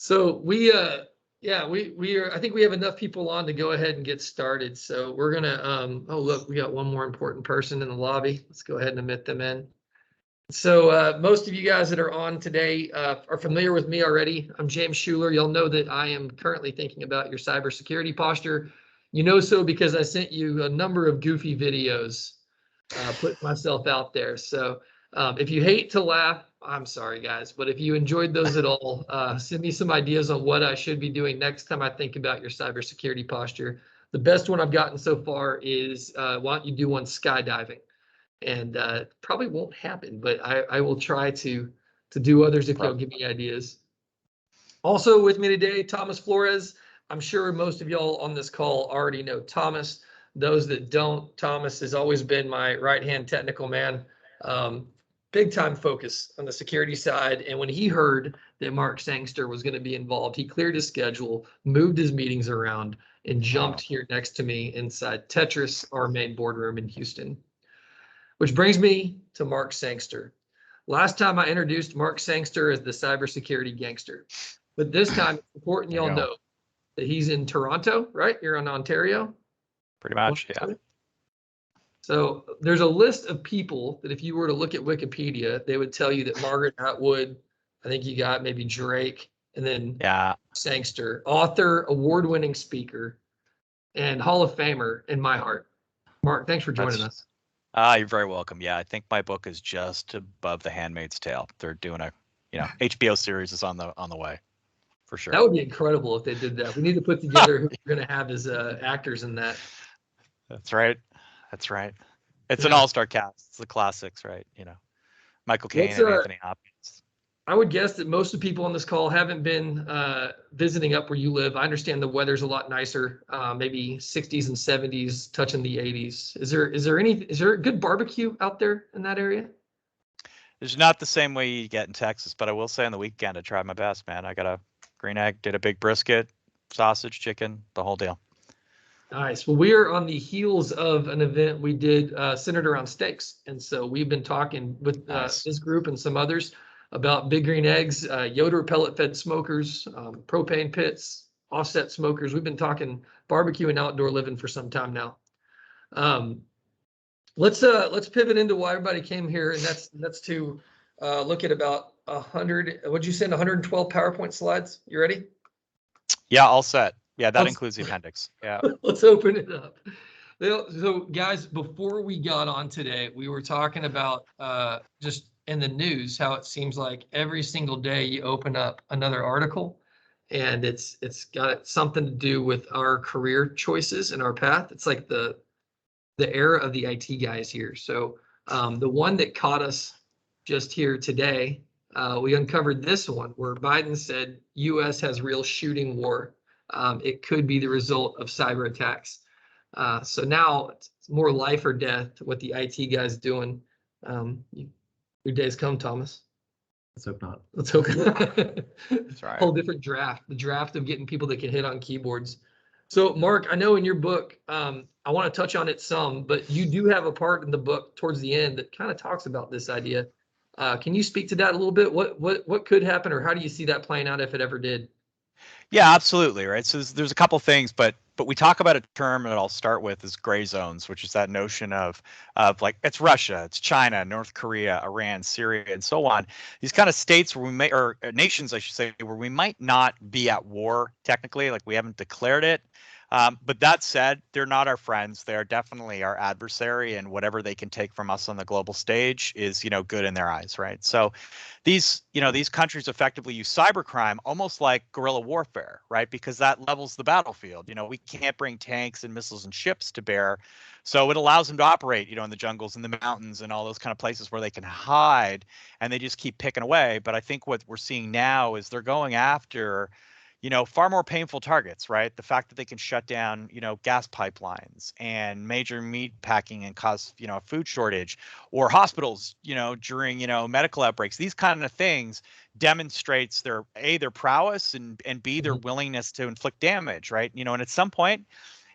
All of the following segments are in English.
So we are. I think we have enough people on to go ahead and get started. So we're gonna. Oh, look, we got one more important person in the lobby. Let's go ahead and admit them in. So most of you guys that are on today are familiar with me already. I'm James Schuler. You'll know that I am currently thinking about your cybersecurity posture. You know so because I sent you a number of goofy videos, put myself out there. So if you hate to laugh, I'm sorry, guys. But if you enjoyed those at all, send me some ideas on what I should be doing next time I think about your cybersecurity posture. The best one I've gotten so far is why don't you do one skydiving? And probably won't happen, but I will try to do others if you'll give me ideas. Also with me today, Thomas Flores. I'm sure most of y'all on this call already know Thomas. Those that don't, Thomas has always been my right-hand technical man. Big time focus on the security side. And when he heard that Mark Sangster was going to be involved, he cleared his schedule, moved his meetings around, and jumped here next to me inside Tetris, our main boardroom in Houston. Which brings me to Mark Sangster. Last time I introduced Mark Sangster as the cybersecurity gangster, but this time it's important y'all know that he's in Toronto, right? You're in Ontario? Pretty much, yeah. So there's a list of people that if you were to look at Wikipedia, they would tell you that Margaret Atwood, I think you got maybe Drake, and then Sangster, author, award-winning speaker, and Hall of Famer in my heart. Mark, thanks for joining us. You're very welcome. Yeah, I think my book is just above The Handmaid's Tale. They're doing a, HBO series is on the way, for sure. That would be incredible if they did that. We need to put together who we're going to have as actors in that. That's right. That's right. It's an all-star cast. It's the classics, right? Michael Caine and Anthony Hopkins. I would guess that most of the people on this call haven't been visiting up where you live. I understand the weather's a lot nicer, maybe 60s and 70s, touching the 80s. Is there a good barbecue out there in that area? There's not the same way you get in Texas, but I will say on the weekend I tried my best, man. I got a green egg, did a big brisket, sausage, chicken, the whole deal. Nice. Well, we are on the heels of an event we did centered around steaks. And so we've been talking with this group and some others about big green eggs, Yoder pellet-fed smokers, propane pits, offset smokers. We've been talking barbecue and outdoor living for some time now. Let's pivot into why everybody came here, and that's to look at about 100. What'd you send? 112 PowerPoint slides. You ready? Yeah, all set. Yeah, that includes the appendix. Yeah. Let's open it up. So, guys, before we got on today, we were talking about just in the news how it seems like every single day you open up another article, and it's got something to do with our career choices and our path. It's like the era of the IT guys here. So the one that caught us just here today, we uncovered this one where Biden said U.S. has real shooting war. It could be the result of cyber attacks. So now it's more life or death what the IT guys doing. Your days come, Thomas. Let's hope not. Let's hope not. That's right. Whole different draft. The draft of getting people that can hit on keyboards. So, Mark, I know in your book, I want to touch on it some, but you do have a part in the book towards the end that kind of talks about this idea. Can you speak to that a little bit? What could happen, or how do you see that playing out if it ever did? Yeah, absolutely. Right. So there's a couple things, but we talk about a term that I'll start with is gray zones, which is that notion of like it's Russia, it's China, North Korea, Iran, Syria, and so on. These kind of states where we may, or nations, I should say, where we might not be at war technically, like we haven't declared it. But that said, they're not our friends. They are definitely our adversary, and whatever they can take from us on the global stage is, good in their eyes, right? So these countries effectively use cybercrime almost like guerrilla warfare, right? Because that levels the battlefield. We can't bring tanks and missiles and ships to bear. So it allows them to operate, in the jungles and the mountains and all those kind of places where they can hide, and they just keep picking away. But I think what we're seeing now is they're going after far more painful targets, right? The fact that they can shut down, gas pipelines and major meat packing and cause, a food shortage, or hospitals, during, medical outbreaks. These kind of things demonstrates their prowess and B, their willingness to inflict damage, right? And at some point,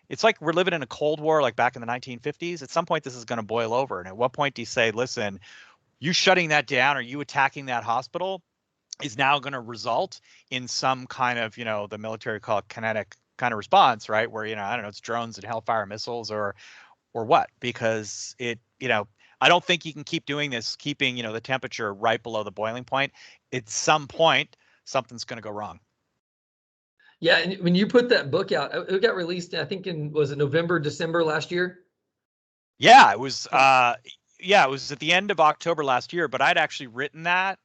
it's like we're living in a Cold War, like back in the 1950s. At some point, this is going to boil over. And at what point do you say, listen, you shutting that down or you attacking that hospital? is now going to result in some kind of, the military call it kinetic kind of response, right? Where, I don't know, it's drones and Hellfire missiles or what, because I don't think you can keep doing this, keeping, the temperature right below the boiling point. At some point, something's going to go wrong. Yeah, and when you put that book out, it got released, I think was it November, December last year? Yeah, it was it was at the end of October last year, but I'd actually written that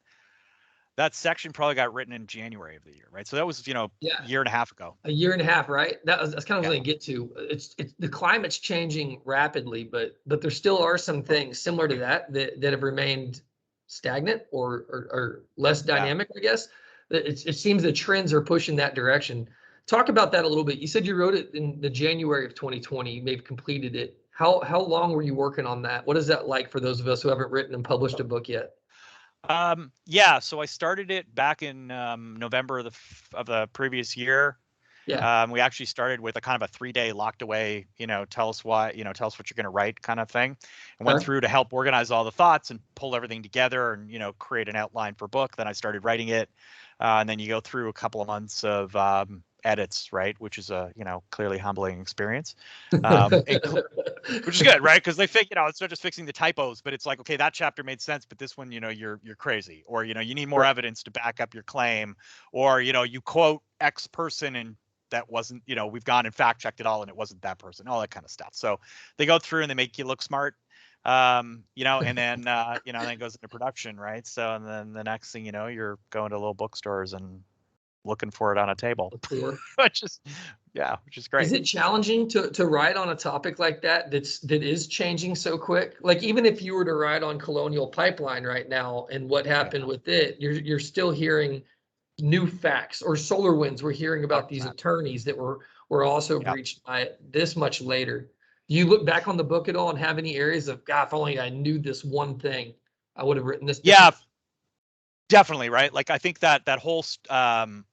section probably got written in January of the year, right? So that was, Yeah, a year and a half ago. a year and a half, right? That's kind of Yeah. what I get to. It's the climate's changing rapidly, but there still are some things similar to that have remained stagnant or less dynamic, I guess. It seems the trends are pushing that direction. Talk about that a little bit. You said you wrote it in the January of 2020. You may have completed it. How long were you working on that? What is that like for those of us who haven't written and published a book yet? Yeah, so I started it back in November of the previous year. Yeah. We actually started with a kind of a 3-day locked away, tell us what you're going to write kind of thing, and went through to help organize all the thoughts and pull everything together and, create an outline for book. Then I started writing it. And then you go through a couple of months of edits, right? Which is a, clearly humbling experience. Which is good, right? Because they think, it's not just fixing the typos, but it's like, okay, that chapter made sense, but this one, you're crazy, or you need more evidence to back up your claim, or you quote X person and that wasn't, we've gone and fact checked it all and it wasn't that person, all that kind of stuff. So they go through and they make you look smart, and then then it goes into production, right? So and then the next thing you're going to little bookstores and looking for it on a table, which is great. Is it challenging to write on a topic like that that is changing so quick? Like even if you were to write on Colonial Pipeline right now and what happened with it, you're still hearing new facts. Or SolarWinds, we're hearing about these attorneys that were also breached by it this much later. Do you look back on the book at all and have any areas of, God, if only I knew this one thing, I would have written this different? Yeah, definitely, right? Like I think that whole timeline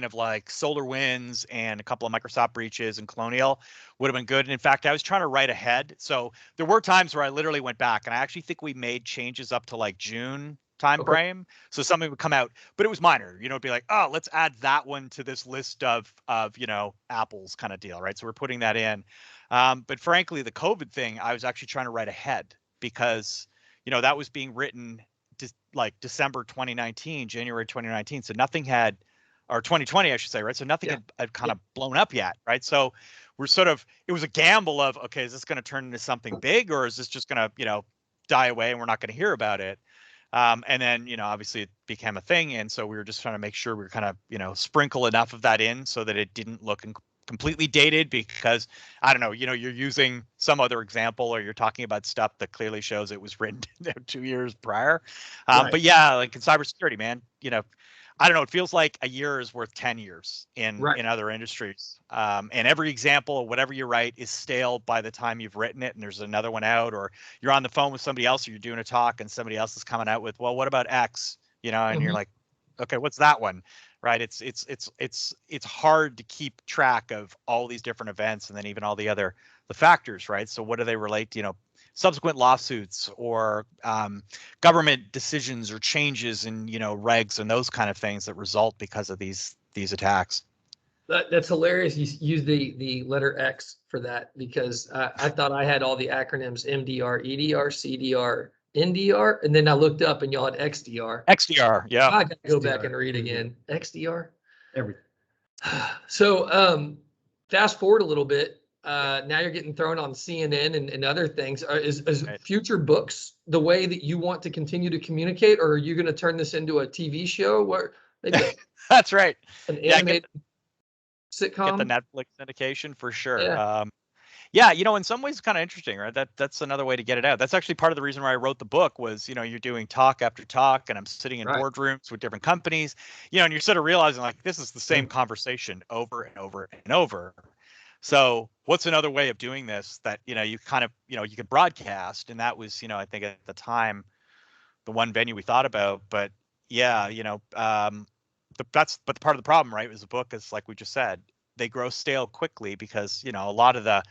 of like SolarWinds and a couple of Microsoft breaches and Colonial would have been good. And in fact, I was trying to write ahead. So there were times where I literally went back and I actually think we made changes up to like June time frame. So something would come out, but it was minor, it'd be like, oh, let's add that one to this list of Apple's kind of deal, right? So we're putting that in. But frankly, the COVID thing, I was actually trying to write ahead because, that was being written like December 2019, January 2019. So nothing had, or 2020, I should say, right? So nothing had kind of blown up yet, right? So we're it was a gamble of, okay, is this going to turn into something big, or is this just going to, die away and we're not going to hear about it? And then, obviously it became a thing. And so we were just trying to make sure we were kind of, sprinkle enough of that in so that it didn't look completely dated, because I don't know, you're using some other example or you're talking about stuff that clearly shows it was written 2 years prior. But yeah, like in cybersecurity, man, I don't know, it feels like a year is worth 10 years in other industries. And every example of whatever you write is stale by the time you've written it and there's another one out, or you're on the phone with somebody else or you're doing a talk and somebody else is coming out with, well, what about X? And you're like, okay, what's that one? Right. It's hard to keep track of all these different events and then even all the factors, right? So what do they relate to, subsequent lawsuits or government decisions or changes in, regs and those kind of things that result because of these attacks. That's hilarious. You use the letter X for that, because I thought I had all the acronyms MDR, EDR, CDR, NDR, and then I looked up and y'all had XDR. XDR, yeah. I gotta go back and read again. XDR. Everything. So fast forward a little bit. Now you're getting thrown on CNN and other things. Is future books the way that you want to continue to communicate, or are you going to turn this into a TV show? Where that's right. An animated sitcom. Get the Netflix syndication for sure. Yeah. In some ways it's kind of interesting, right? That's another way to get it out. That's actually part of the reason why I wrote the book was, you're doing talk after talk and I'm sitting in boardrooms with different companies, and you're sort of realizing like this is the same conversation over and over and over. So what's another way of doing this that, you kind of, you could broadcast? And that was, I think at the time, the one venue we thought about. But yeah, but part of the problem, right, was the book is like we just said, they grow stale quickly because, a lot of the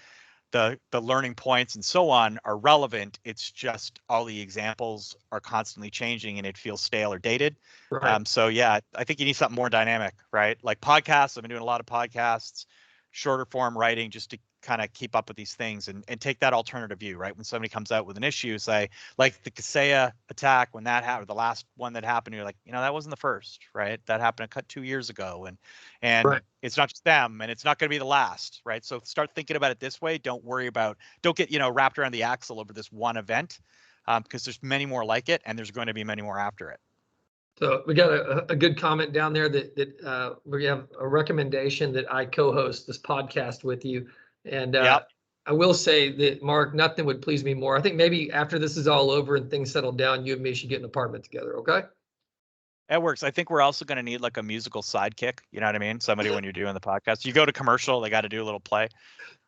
the learning points and so on are relevant. It's just all the examples are constantly changing and it feels stale or dated. Right. So yeah, I think you need something more dynamic, right? Like podcasts. I've been doing a lot of podcasts, shorter form writing, just to kind of keep up with these things and take that alternative view, right? When somebody comes out with an issue, say like the Kaseya attack, when that happened, the last one that happened, you're like, that wasn't the first, right? That happened 2 years ago, and Right. it's not just them, and it's not going to be the last, right? So start thinking about it this way. Don't get wrapped around the axle over this one event, because there's many more like it, and there's going to be many more after it. So we got a good comment down there that we have a recommendation that I co-host this podcast with you. And Yep. I will say that, Mark, nothing would please me more. I think maybe after this is all over and things settle down, you and me should get an apartment together. Okay. It works. I think we're also going to need like a musical sidekick. You know what I mean? Somebody when you're doing the podcast, you go to commercial, they got to do a little play.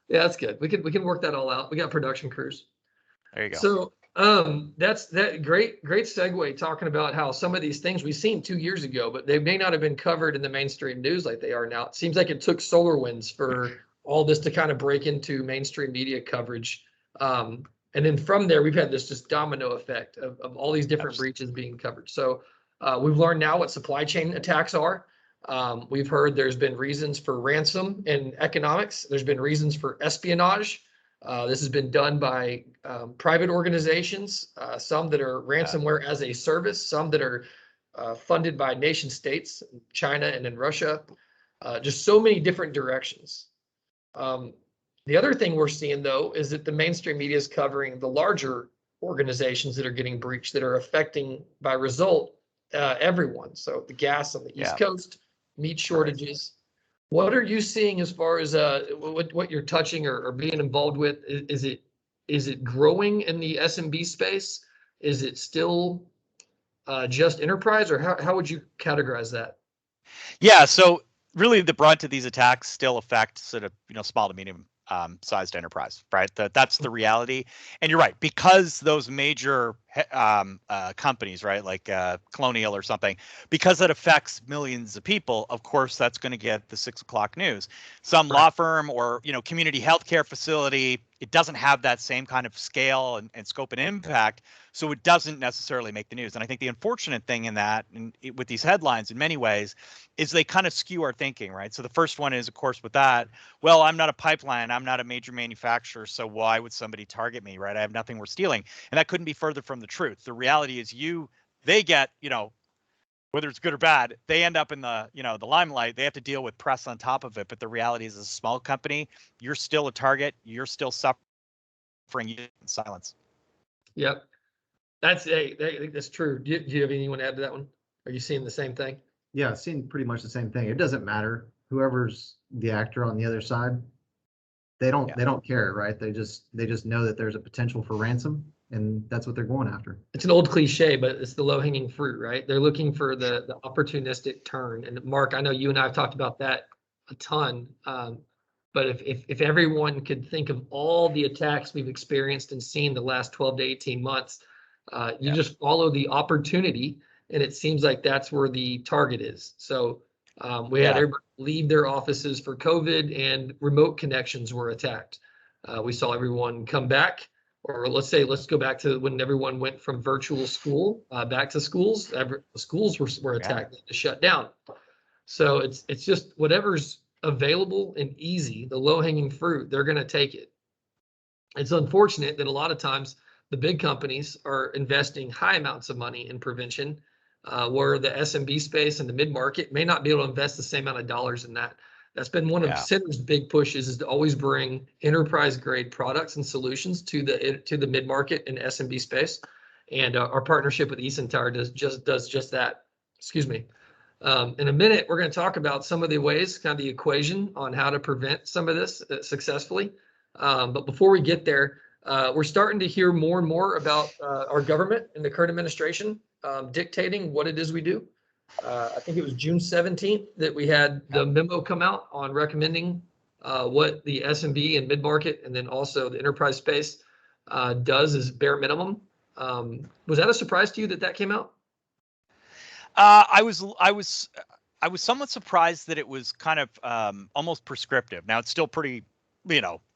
Yeah, that's good. We can work that all out. We got production crews. There you go. So that's great segue, talking about how some of these things we've seen 2 years ago, but they may not have been covered in the mainstream news like they are now. It seems like it took SolarWinds for all this to kind of break into mainstream media coverage. And then from there, we've had this just domino effect of all these different breaches being covered. So we've learned now what supply chain attacks are. We've heard there's been reasons for ransom and economics. There's been reasons for espionage. This has been done by private organizations, some that are ransomware as a service, some that are funded by nation states, China and in Russia, just so many different directions. The other thing we're seeing, though, is that the mainstream media is covering the larger organizations that are getting breached that are affecting, by result, everyone. So the gas on the East Coast, meat shortages. What are you seeing as far as what you're touching or being involved with? Is it growing in the SMB space? Is it still just enterprise, or how would you categorize that? Yeah. So really, the brunt of these attacks still affect sort of small to medium sized enterprise, right? That's the reality. And you're right, because those major companies, right, like Colonial or something, because it affects millions of people, of course, that's going to get the 6 o'clock news. Some law firm or community healthcare facility, it doesn't have that same kind of scale and scope and impact, so it doesn't necessarily make the news. And I think the unfortunate thing in that, with these headlines, in many ways, is they kind of skew our thinking, right? So the first one is, of course, with that, well, I'm not a pipeline, I'm not a major manufacturer, so why would somebody target me, right? I have nothing worth stealing. And that couldn't be further from the truth. The reality is they get, whether it's good or bad, they end up in the limelight. They have to deal with press on top of it. But the reality is, as a small company, you're still a target. You're still suffering in silence. Yep. I think that's true. Do you have anyone to add to that one? Are you seeing the same thing? Yeah, seeing pretty much the same thing. It doesn't matter whoever's the actor on the other side. They don't care, right? They just know that there's a potential for ransom, and that's what they're going after. It's an old cliche, but it's the low-hanging fruit, right? They're looking for the opportunistic turn. And Mark, I know you and I have talked about that a ton. But if everyone could think of all the attacks we've experienced and seen the last 12 to 18 months, you just follow the opportunity, and it seems like that's where the target is. So we had everybody leave their offices for COVID, and remote connections were attacked. We saw everyone come back, or let's go back to when everyone went from virtual school back to schools. Schools were attacked, to shut down. So it's just whatever's available and easy, the low-hanging fruit, they're going to take it. It's unfortunate that a lot of times the big companies are investing high amounts of money in prevention, where the SMB space and the mid-market may not be able to invest the same amount of dollars in that. That's been one of Center's big pushes, is to always bring enterprise-grade products and solutions to the mid-market and SMB space. And our partnership with eCentire does just that. Excuse me. In a minute, we're going to talk about some of the ways, kind of the equation on how to prevent some of this successfully. But before we get there, we're starting to hear more and more about our government and the current administration dictating what it is we do. I think it was June 17th that we had the memo come out on recommending what the SMB and mid-market, and then also the enterprise space does as bare minimum. Was that a surprise to you that came out? I was somewhat surprised that it was kind of almost prescriptive. Now it's still pretty,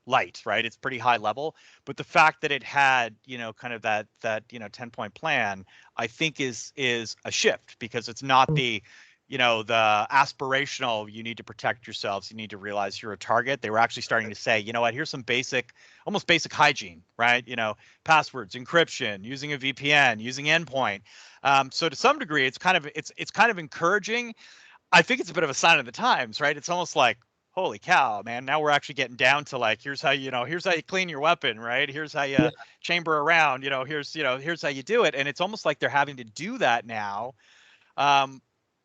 light, right? It's pretty high level, but the fact that it had, kind of that 10-point plan, I think is a shift, because it's not the the aspirational, you need to protect yourselves, you need to realize you're a target. They were actually starting to say, you know what, here's some almost basic hygiene, right? Passwords, encryption, using a VPN, using endpoint. So to some degree, it's kind of encouraging. I think it's a bit of a sign of the times, right? It's almost like, holy cow, man, now we're actually getting down to like, here's how you clean your weapon, right? Here's how you chamber around, here's how you do it. And it's almost like they're having to do that now,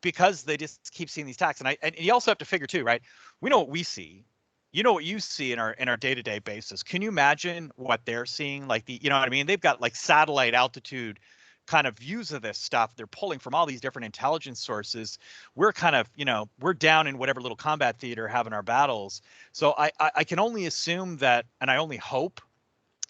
because they just keep seeing these attacks. And you also have to figure too, right? We know what we see. You know what you see in our day-to-day basis. Can you imagine what they're seeing? Like you know what I mean? They've got like satellite altitude kind of views of this stuff. They're pulling from all these different intelligence sources. We're kind of, we're down in whatever little combat theater having our battles. So I can only assume that, and I only hope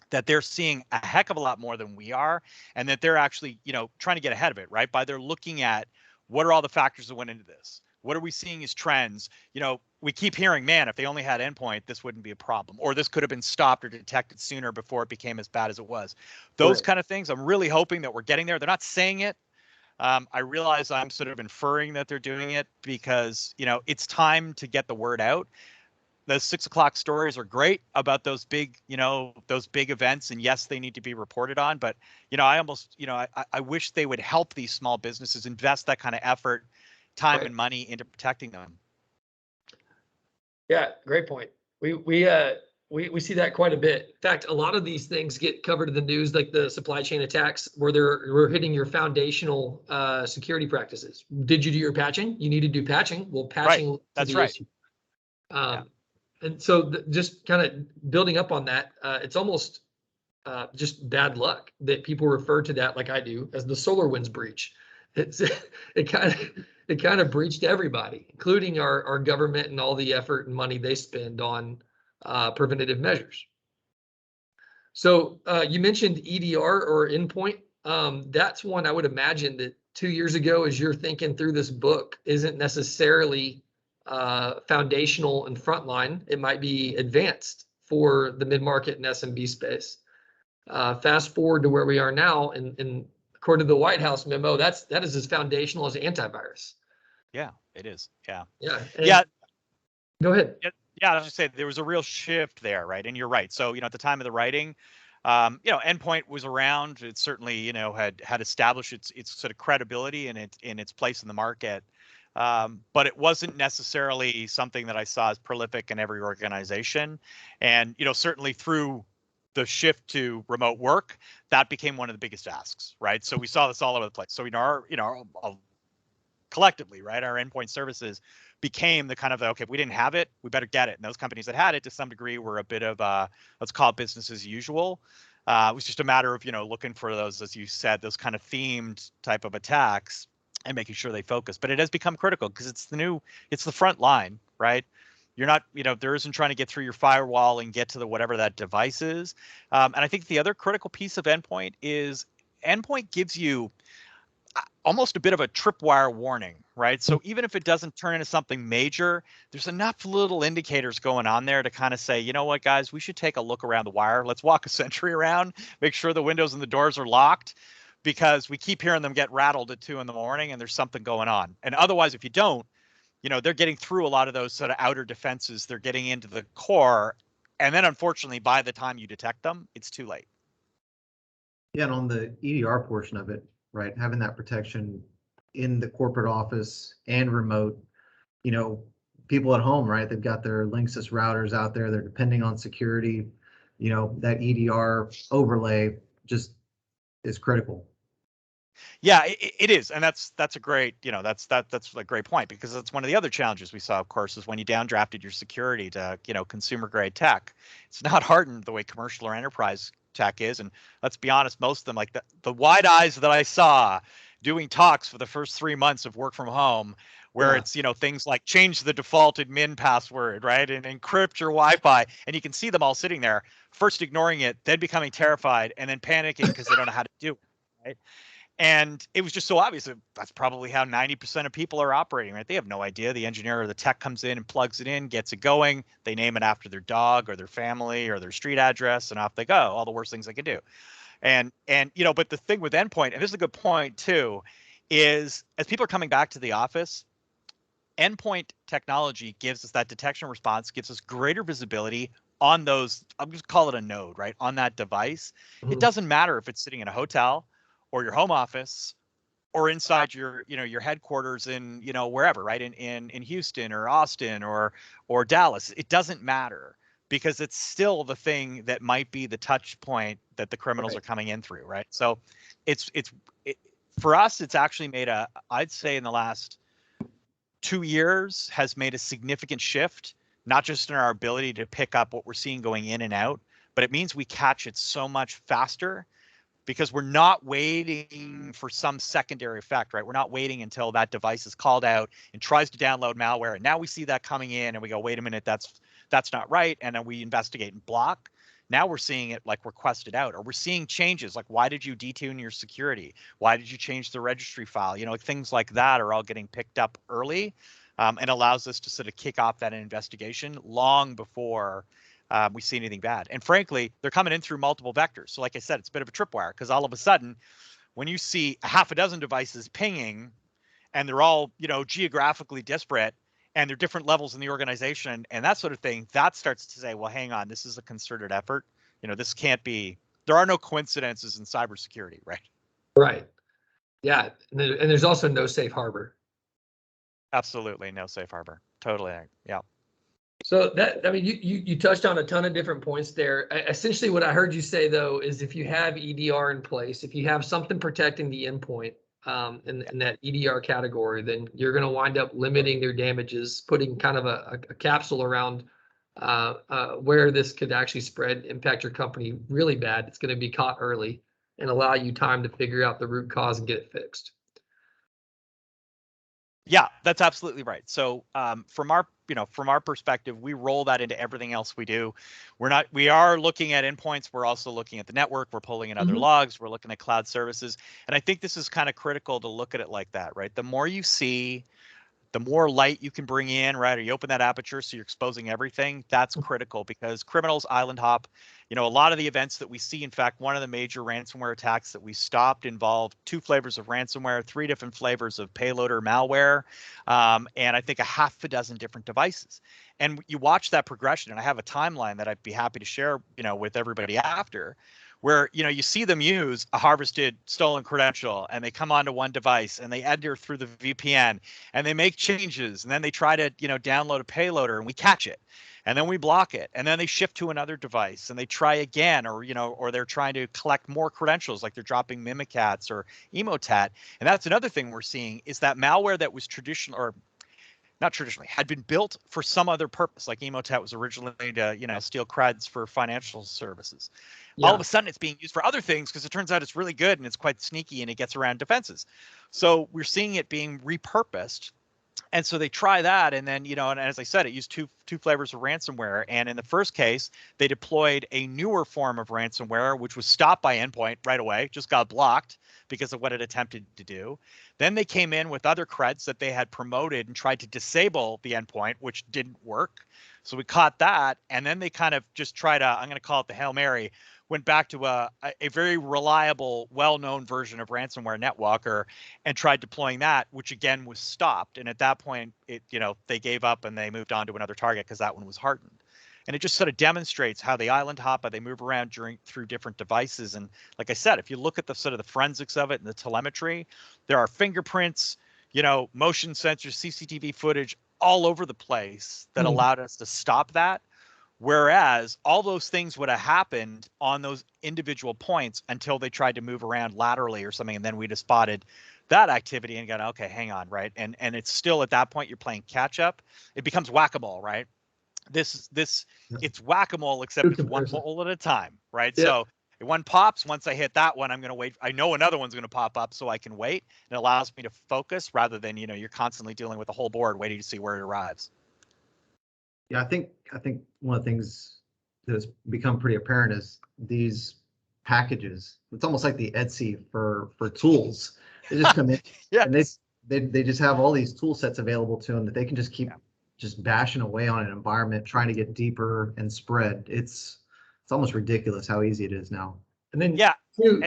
that they're seeing a heck of a lot more than we are, and that they're actually, trying to get ahead of it, right? By they're looking at what are all the factors that went into this? What are we seeing as trends? We keep hearing, man, if they only had endpoint, this wouldn't be a problem, or this could have been stopped or detected sooner before it became as bad as it was. Those kind of things. I'm really hoping that we're getting there. They're not saying it. I realize I'm sort of inferring that they're doing it because, it's time to get the word out. Those 6 o'clock stories are great about those big events. And yes, they need to be reported on. But, I almost, I wish they would help these small businesses invest that kind of effort, time and money into protecting them. Yeah, great point. We see that quite a bit. In fact, a lot of these things get covered in the news, like the supply chain attacks, where we're hitting your foundational security practices. Did you do your patching? You need to do patching. Well, patching. Right. That's right. And so just kind of building up on that, it's almost just bad luck that people refer to that, like I do, as the SolarWinds breach. It kind of breached everybody, including our government and all the effort and money they spend on preventative measures. So you mentioned EDR or endpoint. That's one I would imagine that 2 years ago, as you're thinking through this book, isn't necessarily foundational and frontline. It might be advanced for the mid-market and SMB space. Fast forward to where we are now, and according to the White House memo, that is as foundational as antivirus. Yeah, it is. Yeah. Yeah. Yeah. Go ahead. Yeah, I was just saying there was a real shift there, right? And you're right. So, at the time of the writing, endpoint was around. It certainly, had established its sort of credibility and its place in the market. But it wasn't necessarily something that I saw as prolific in every organization. And, certainly through the shift to remote work, that became one of the biggest asks, right? So we saw this all over the place. So our collectively, right, our endpoint services became the kind of, okay, if we didn't have it, we better get it. And those companies that had it to some degree were a bit of let's call it business as usual. It was just a matter of, looking for those, as you said, those kind of themed type of attacks and making sure they focus. But it has become critical because it's the front line, right? You're not, there isn't trying to get through your firewall and get to the whatever that device is. And I think the other critical piece of endpoint is endpoint gives you almost a bit of a tripwire warning, right? So even if it doesn't turn into something major, there's enough little indicators going on there to kind of say, you know what, guys, we should take a look around the wire. Let's walk a sentry around, make sure the windows and the doors are locked, because we keep hearing them get rattled at 2 a.m. and there's something going on. And otherwise, if you don't, they're getting through a lot of those sort of outer defenses. They're getting into the core. And then unfortunately, by the time you detect them, it's too late. Yeah, and on the EDR portion of it, right, having that protection in the corporate office and remote, people at home, right, they've got their Linksys routers out there, they're depending on security, that EDR overlay just is critical. Yeah, it is, and that's a great, that's a great point, because that's one of the other challenges we saw, of course, is when you downdrafted your security to consumer grade tech. It's not hardened the way commercial or enterprise tech is, and let's be honest, most of them, like the wide eyes that I saw doing talks for the first 3 months of work from home, where it's things like change the default admin password, right, and encrypt your Wi-Fi, and you can see them all sitting there, first ignoring it, then becoming terrified, and then panicking because they don't know how to do it, right? And it was just so obvious that that's probably how 90% of people are operating, right? They have no idea. The engineer or the tech comes in and plugs it in, gets it going. They name it after their dog or their family or their street address, and off they go. All the worst things they can do. And but the thing with endpoint, and this is a good point too, is as people are coming back to the office, endpoint technology gives us that detection response, gives us greater visibility on those, I'll just call it a node, right? On that device. It doesn't matter if it's sitting in a hotel or your home office or inside your, your headquarters in, wherever, right? In Houston or Austin or Dallas. It doesn't matter because it's still the thing that might be the touch point that the criminals are coming in through, right? So it's for us, it's actually made I'd say in the last 2 years has made a significant shift, not just in our ability to pick up what we're seeing going in and out, but it means we catch it so much faster because we're not waiting for some secondary effect, right? We're not waiting until that device is called out and tries to download malware. And now we see that coming in and we go, wait a minute, that's not right. And then we investigate and block. Now we're seeing it like requested out, or we're seeing changes like, why did you detune your security? Why did you change the registry file? Things like that are all getting picked up early, and allows us to sort of kick off that investigation long before we see anything bad. And frankly, they're coming in through multiple vectors. So like I said, it's a bit of a tripwire because all of a sudden, when you see a half a dozen devices pinging and they're all, geographically disparate, and they're different levels in the organization and that sort of thing, that starts to say, well, hang on, this is a concerted effort. This can't be, there are no coincidences in cybersecurity, right? Right. Yeah. And there's also no safe harbor. Absolutely no safe harbor. Totally. Yeah. So you touched on a ton of different points there. Essentially what I heard you say though, is if you have EDR in place, if you have something protecting the endpoint, in that EDR category, then you're going to wind up limiting their damages, putting kind of a capsule around where this could actually spread, impact your company really bad. It's going to be caught early and allow you time to figure out the root cause and get it fixed. Yeah, that's absolutely right. So from our perspective, we roll that into everything else we do. We are looking at endpoints. We're also looking at the network. We're pulling in other logs. We're looking at cloud services. And I think this is kind of critical to look at it like that, right? The more you see, the more light you can bring in, right? Or you open that aperture so you're exposing everything. That's critical because criminals island hop. A lot of the events that we see, in fact, one of the major ransomware attacks that we stopped involved 2 flavors of ransomware, 3 different flavors of payloader malware, and I think a half a dozen different devices. And you watch that progression, and I have a timeline that I'd be happy to share, with everybody after, where you see them use a harvested stolen credential and they come onto one device and they enter through the VPN and they make changes and then they try to download a payloader and we catch it and then we block it and then they shift to another device and they try again, or they're trying to collect more credentials like they're dropping Mimikatz or Emotet. And that's another thing we're seeing is that malware that was traditional, or not traditionally, had been built for some other purpose, like Emotet was originally to steal creds for financial services. All of a sudden it's being used for other things because it turns out it's really good and it's quite sneaky and it gets around defenses. So we're seeing it being repurposed. And so they try that, and then and as I said, it used two flavors of ransomware. And in the first case, they deployed a newer form of ransomware, which was stopped by endpoint right away, just got blocked because of what it attempted to do. Then they came in with other creds that they had promoted and tried to disable the endpoint, which didn't work. So we caught that, and then they kind of just tried I'm going to call it the Hail Mary, went back to a very reliable, well-known version of ransomware, NetWalker, and tried deploying that, which again was stopped. And at that point, they gave up and they moved on to another target because that one was hardened. And it just sort of demonstrates how they island hop, how they move around through different devices. And like I said, if you look at the sort of the forensics of it and the telemetry, there are fingerprints, motion sensors, CCTV footage all over the place that allowed us to stop that. Whereas all those things would have happened on those individual points until they tried to move around laterally or something. And then we'd have spotted that activity and gone, okay, hang on, right? And it's still at that point, you're playing catch up. It becomes whack-a-mole, right? It's whack-a-mole, except it's one mole at a time, right? Yep. So if one pops, once I hit that one, I'm going to wait. I know another one's going to pop up, so I can wait. And it allows me to focus rather than, you're constantly dealing with the whole board waiting to see where it arrives. Yeah, I think one of the things that has become pretty apparent is these packages. It's almost like the Etsy for tools. They just come in and Yes. they just have all these tool sets available to them that they can just keep just bashing away on an environment, trying to get deeper and spread. It's almost ridiculous how easy it is now. And then Yeah, too,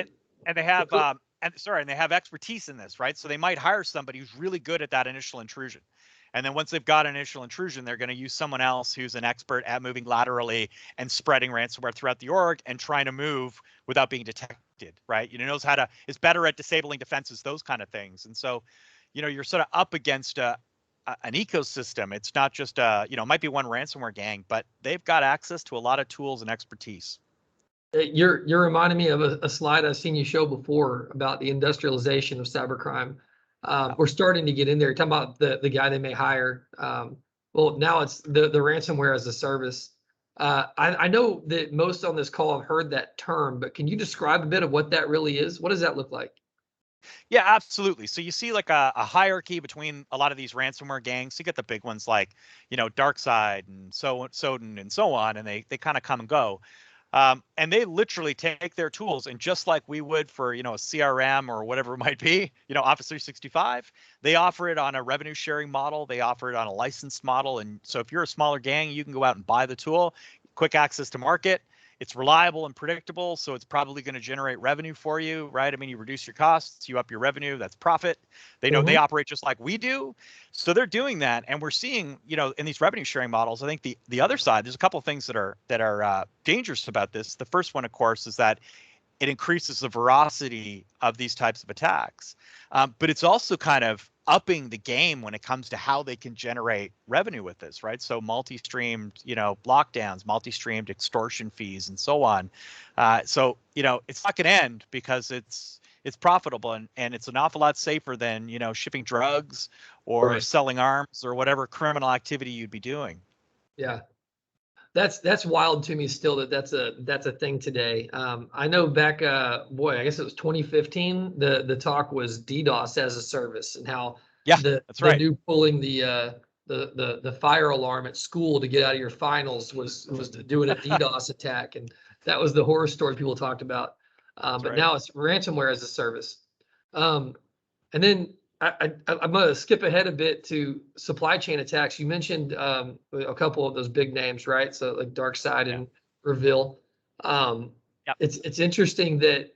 and they have and they have expertise in this, right? So they might hire somebody who's really good at that initial intrusion. And then once they've got initial intrusion, they're going to use someone else who's an expert at moving laterally and spreading ransomware throughout the org and trying to move without being detected, right? Knows how to, is better at disabling defenses, those kind of things. And so, you're sort of up against an ecosystem. It's not just it might be one ransomware gang, but they've got access to a lot of tools and expertise. you're reminding me of a slide I've seen you show before about the industrialization of cybercrime. We're starting to get in there. You're talking about the guy they may hire. Well, now it's the ransomware as a service. I know that most on this call have heard that term, but can you describe a bit of what that really is? What does that look like? Yeah, absolutely. So you see like a hierarchy between a lot of these ransomware gangs. You get the big ones like, DarkSide and Soden and so on, and they kind of come and go. And they literally take their tools, and just like we would for, a CRM or whatever it might be, Office 365, they offer it on a revenue sharing model. They offer it on a licensed model. And so if you're a smaller gang, you can go out and buy the tool, quick access to market. It's reliable and predictable, so it's probably going to generate revenue for you, right? I mean, you reduce your costs, you up your revenue, that's profit. They know they operate just like we do. So they're doing that. And we're seeing, in these revenue sharing models, I think the other side, there's a couple of things that are dangerous about this. The first one, of course, is that it increases the veracity of these types of attacks. But it's also kind of upping the game when it comes to how they can generate revenue with this, right? So multi-streamed, lockdowns, multi-streamed extortion fees, and so on. So it's not going to end because it's profitable and it's an awful lot safer than shipping drugs or selling arms or whatever criminal activity you'd be doing. Yeah. That's wild to me still that's a thing today. I know back, I guess it was 2015. The talk was DDoS as a service and how that's right. New pulling the fire alarm at school to get out of your finals was doing a DDoS attack, and that was the horror story people talked about. But now it's ransomware as a service. And then I'm going to skip ahead a bit to supply chain attacks. You mentioned a couple of those big names, right? So like DarkSide and Reveal. It's interesting that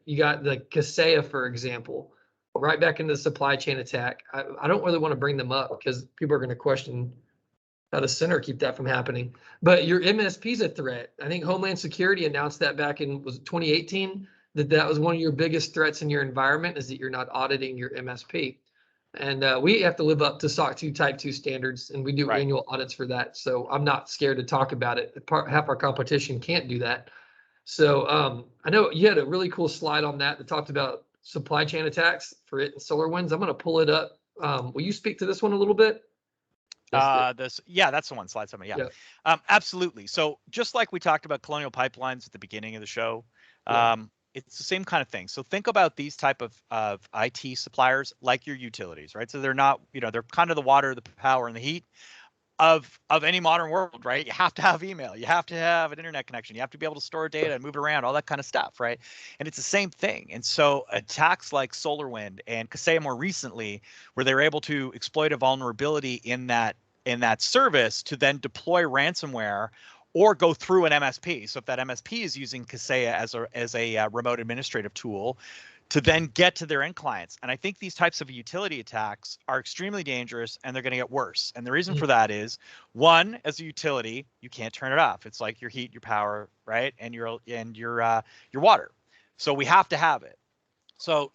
you got the Kaseya, for example, right back into the supply chain attack. I don't really want to bring them up because people are going to question how to center keep that from happening. But your MSP is a threat. I think Homeland Security announced that back in 2018. That was one of your biggest threats in your environment is that you're not auditing your MSP. And we have to live up to SOC 2 Type 2 standards, and we do annual audits for that. So I'm not scared to talk about it. Half our competition can't do that. So I know you had a really cool slide on that talked about supply chain attacks for it and SolarWinds. I'm going to pull it up. Will you speak to this one a little bit? That's the one, slide 7. Absolutely. So just like we talked about Colonial Pipelines at the beginning of the show, it's the same kind of thing. So think about these type of IT suppliers like your utilities, right? So they're not, they're kind of the water, the power, and the heat of any modern world, right? You have to have email, you have to have an internet connection, you have to be able to store data and move it around, all that kind of stuff, right? And it's the same thing. And so attacks like SolarWind and Kaseya more recently, where they're able to exploit a vulnerability in that service to then deploy ransomware or go through an MSP. So if that MSP is using Kaseya as a remote administrative tool to then get to their end clients. And I think these types of utility attacks are extremely dangerous, and they're going to get worse. And the reason for that is, one, as a utility, you can't turn it off. It's like your heat, your power, right? And your water. So we have to have it. So,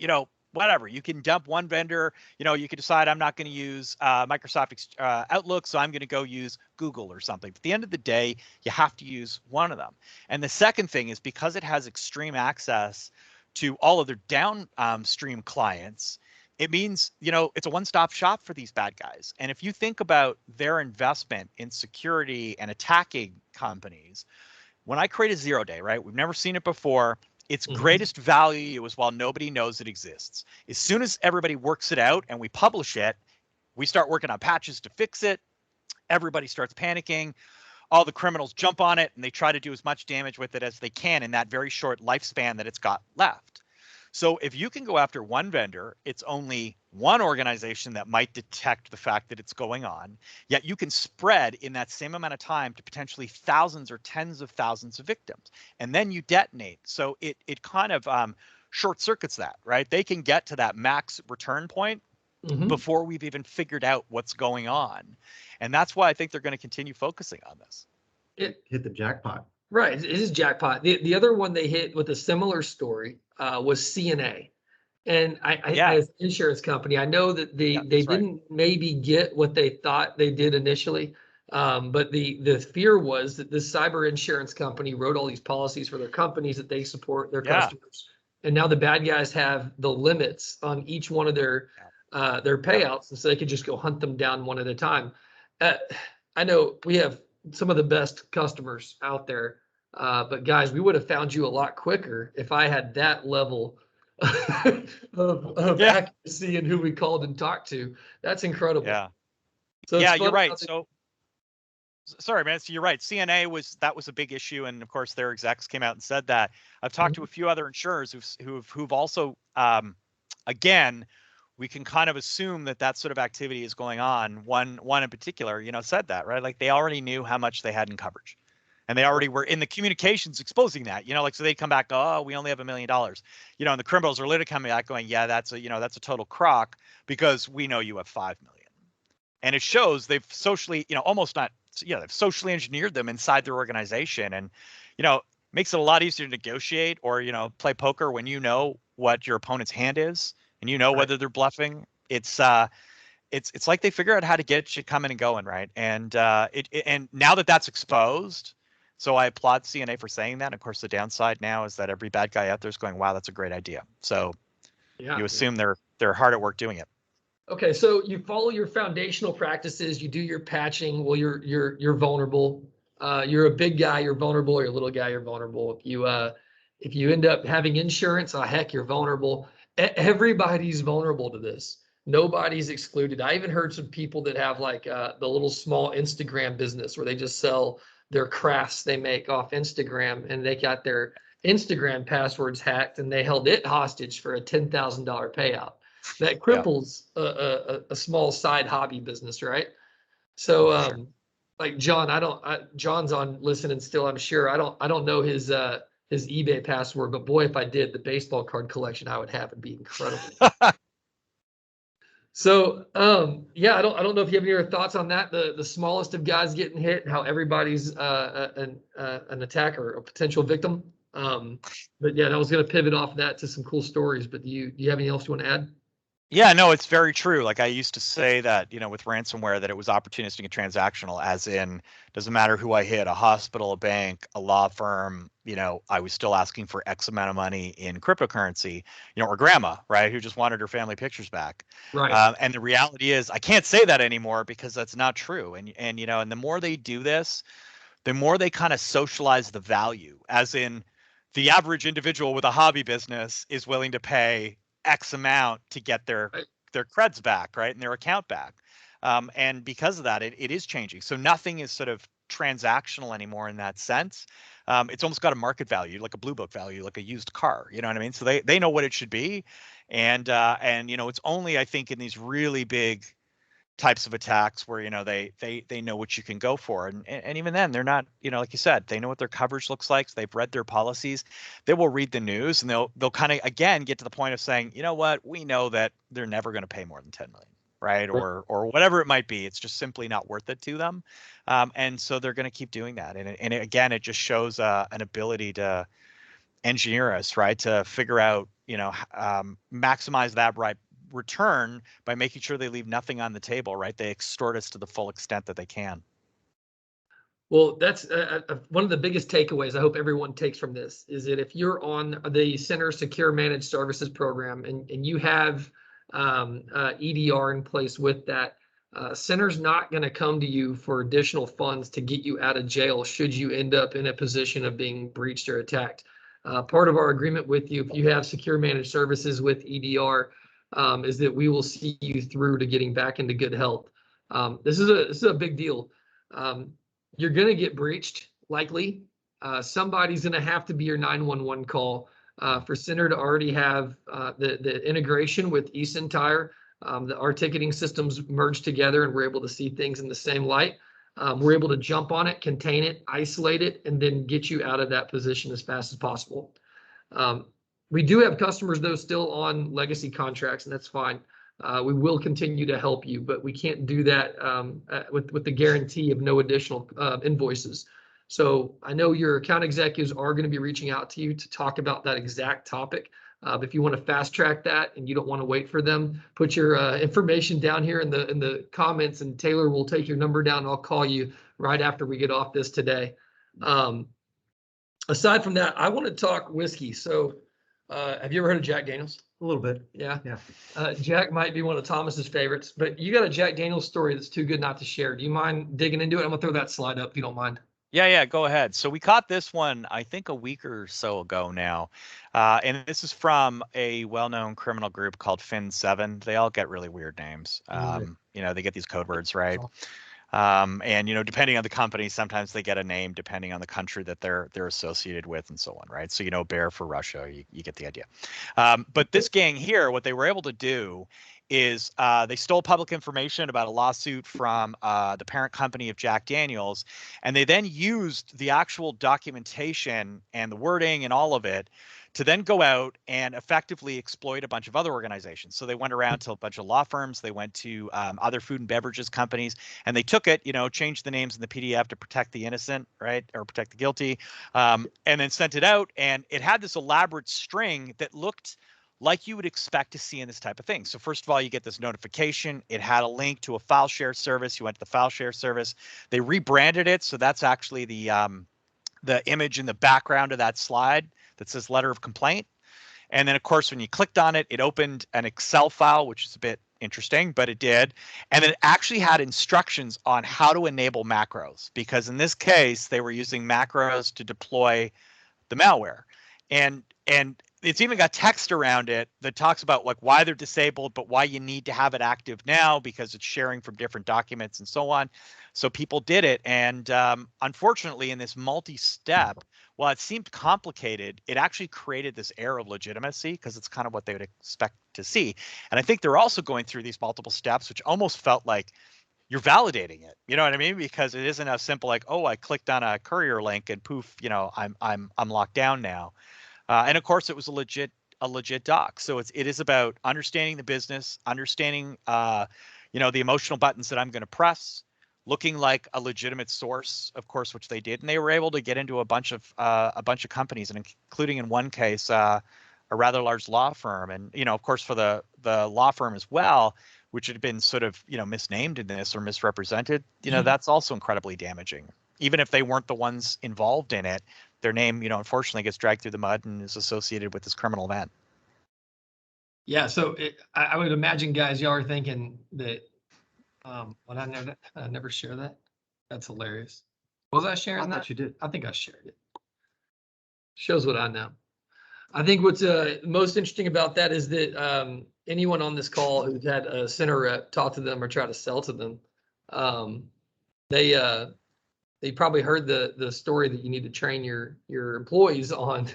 whatever, you can dump one vendor, you can decide I'm not going to use Microsoft Outlook, so I'm going to go use Google or something. But at the end of the day, you have to use one of them. And the second thing is because it has extreme access to all of their downstream clients, it means, it's a one-stop shop for these bad guys. And if you think about their investment in security and attacking companies, when I create a 0-day, right, we've never seen it before. Its greatest value is while nobody knows it exists. As soon as everybody works it out and we publish it, we start working on patches to fix it. Everybody starts panicking. all the criminals jump on it and they try to do as much damage with it as they can in that very short lifespan that it's got left. So if you can go after one vendor, it's only one organization that might detect the fact that it's going on, yet you can spread in that same amount of time to potentially thousands or tens of thousands of victims. And then you detonate. So it kind of short circuits that, right? They can get to that max return point before we've even figured out what's going on. And that's why I think they're going to continue focusing on this. It hit the jackpot. Right, it is jackpot. The other one they hit with a similar story was CNA. And I as an insurance company, I know that they didn't maybe get what they thought they did initially. But the fear was that this cyber insurance company wrote all these policies for their companies that they support their customers. And now the bad guys have the limits on each one of their payouts, and so they could just go hunt them down one at a time. I know we have some of the best customers out there, but guys, we would have found you a lot quicker if I had that level of accuracy in who we called and talked to. That's incredible. Yeah. So you're right. So sorry, man. So you're right. CNA was a big issue, and of course their execs came out and said that. I've talked to a few other insurers who've also, again, we can kind of assume that sort of activity is going on. One in particular, said that, right? Like they already knew how much they had in coverage, and they already were in the communications exposing that, so they'd come back, oh, we only have $1 million, and the criminals are literally coming back going, yeah, that's a total crock because we know you have 5 million. And it shows they've socially, they've socially engineered them inside their organization. And, makes it a lot easier to negotiate or, play poker when you know what your opponent's hand is and whether they're bluffing. It's like they figure out how to get shit coming and going, right? And and now that's exposed, so I applaud CNA for saying that. And of course, the downside now is that every bad guy out there is going, wow, that's a great idea. So you assume they're hard at work doing it. Okay, so you follow your foundational practices, you do your patching. Well, you're vulnerable. You're a big guy, you're vulnerable. You're a little guy, you're vulnerable. If you end up having insurance, oh heck, you're vulnerable. Everybody's vulnerable to this. Nobody's excluded. I even heard some people that have like the little small Instagram business where they just sell their crafts they make off Instagram, and they got their Instagram passwords hacked and they held it hostage for a $10,000 payout. That cripples a small side hobby business, right? So, like John, John's on listening still, I'm sure. I don't know his eBay password, but boy, if I did, the baseball card collection I would have would be incredible. So, I don't know if you have any other thoughts on that. The smallest of guys getting hit, how everybody's an attacker, a potential victim. But yeah, I was going to pivot off that to some cool stories. But do you have anything else you want to add? Yeah, no, it's very true. Like I used to say that, with ransomware, that it was opportunistic and transactional, as in, doesn't matter who I hit, a hospital, a bank, a law firm, I was still asking for X amount of money in cryptocurrency, or grandma, right, who just wanted her family pictures back. Right. And the reality is I can't say that anymore because that's not true. And the more they do this, the more they kind of socialize the value, as in the average individual with a hobby business is willing to pay X amount to get their creds back, right, and their account back. And because of that, it is changing. So nothing is sort of transactional anymore in that sense. It's almost got a market value, like a blue book value, like a used car. You know what I mean? So they know what it should be, and it's only, I think, in these really big types of attacks where they know what you can go for, and even then they're not, like you said, they know what their coverage looks like, so they've read their policies. They will read the news, and they'll kind of again get to the point of saying, you know what, we know that they're never going to pay more than 10 million, right? Or whatever it might be. It's just simply not worth it to them, and so they're going to keep doing that. And again, it just shows an ability to engineer us, right, to figure out, maximize that return by making sure they leave nothing on the table, right? They extort us to the full extent that they can. Well, that's one of the biggest takeaways I hope everyone takes from this is that if you're on the Center Secure Managed Services program and you have EDR in place with that, Center's not going to come to you for additional funds to get you out of jail should you end up in a position of being breached or attacked. Part of our agreement with you, if you have Secure Managed Services with EDR, is that we will see you through to getting back into good health. This is a big deal. you're going to get breached, likely. Somebody's going to have to be your 911 call. For Center to already have the integration with eCentire, our ticketing systems merged together, and we're able to see things in the same light. We're able to jump on it, contain it, isolate it, and then get you out of that position as fast as possible. We do have customers, though, still on legacy contracts, and that's fine. We will continue to help you, but we can't do that with the guarantee of no additional invoices. So I know your account executives are going to be reaching out to you to talk about that exact topic. If you want to fast track that and you don't want to wait for them, put your information down here in the comments, and Taylor will take your number down. And I'll call you right after we get off this today. Aside from that, I want to talk whiskey. So have you ever heard of Jack Daniels? A little bit. Yeah. Yeah. Jack might be one of Thomas's favorites, but you got a Jack Daniels story that's too good not to share. Do you mind digging into it? I'm gonna throw that slide up if you don't mind. Yeah, go ahead. So we caught this one, I think, a week or so ago now. And this is from a well-known criminal group called Fin7. They all get really weird names. They get these code words, right? And depending on the company, sometimes they get a name depending on the country that they're associated with, and so on, right? So Bear for Russia, you get the idea. But this gang here, what they were able to do is they stole public information about a lawsuit from the parent company of Jack Daniels, and they then used the actual documentation and the wording and all of it to then go out and effectively exploit a bunch of other organizations. So they went around to a bunch of law firms, they went to other food and beverages companies, and they took it, changed the names in the PDF to protect the innocent, right, or protect the guilty, and then sent it out, and it had this elaborate string that looked like you would expect to see in this type of thing. So first of all, you get this notification. It had a link to a file share service. You went to the file share service. They rebranded it, so that's actually the image in the background of that slide that says letter of complaint. And then, of course, when you clicked on it, it opened an Excel file, which is a bit interesting, but it did. And it actually had instructions on how to enable macros, because in this case, they were using macros to deploy the malware. And it's even got text around it that talks about like why they're disabled, but why you need to have it active now because it's sharing from different documents and so on. So people did it. And unfortunately, in this multi-step, while it seemed complicated, it actually created this air of legitimacy because it's kind of what they would expect to see. And I think they're also going through these multiple steps, which almost felt like you're validating it. You know what I mean? Because it isn't as simple like, oh, I clicked on a courier link and poof, I'm locked down now. And of course, it was a legit doc. So it is about understanding the business, understanding the emotional buttons that I'm going to press, looking like a legitimate source, of course, which they did, and they were able to get into a bunch of companies, and including in one case a rather large law firm, and of course for the law firm as well, which had been sort of misnamed in this or misrepresented. That's also incredibly damaging. Even if they weren't the ones involved in it, their name, unfortunately gets dragged through the mud and is associated with this criminal event. Yeah, so I would imagine, guys, y'all are thinking that, I never share that. That's hilarious. Was I sharing that? I thought you did. I think I shared it. Shows what I know. I think what's most interesting about that is that anyone on this call who's had a center rep talk to them or try to sell to them, they probably heard the story that you need to train your employees on.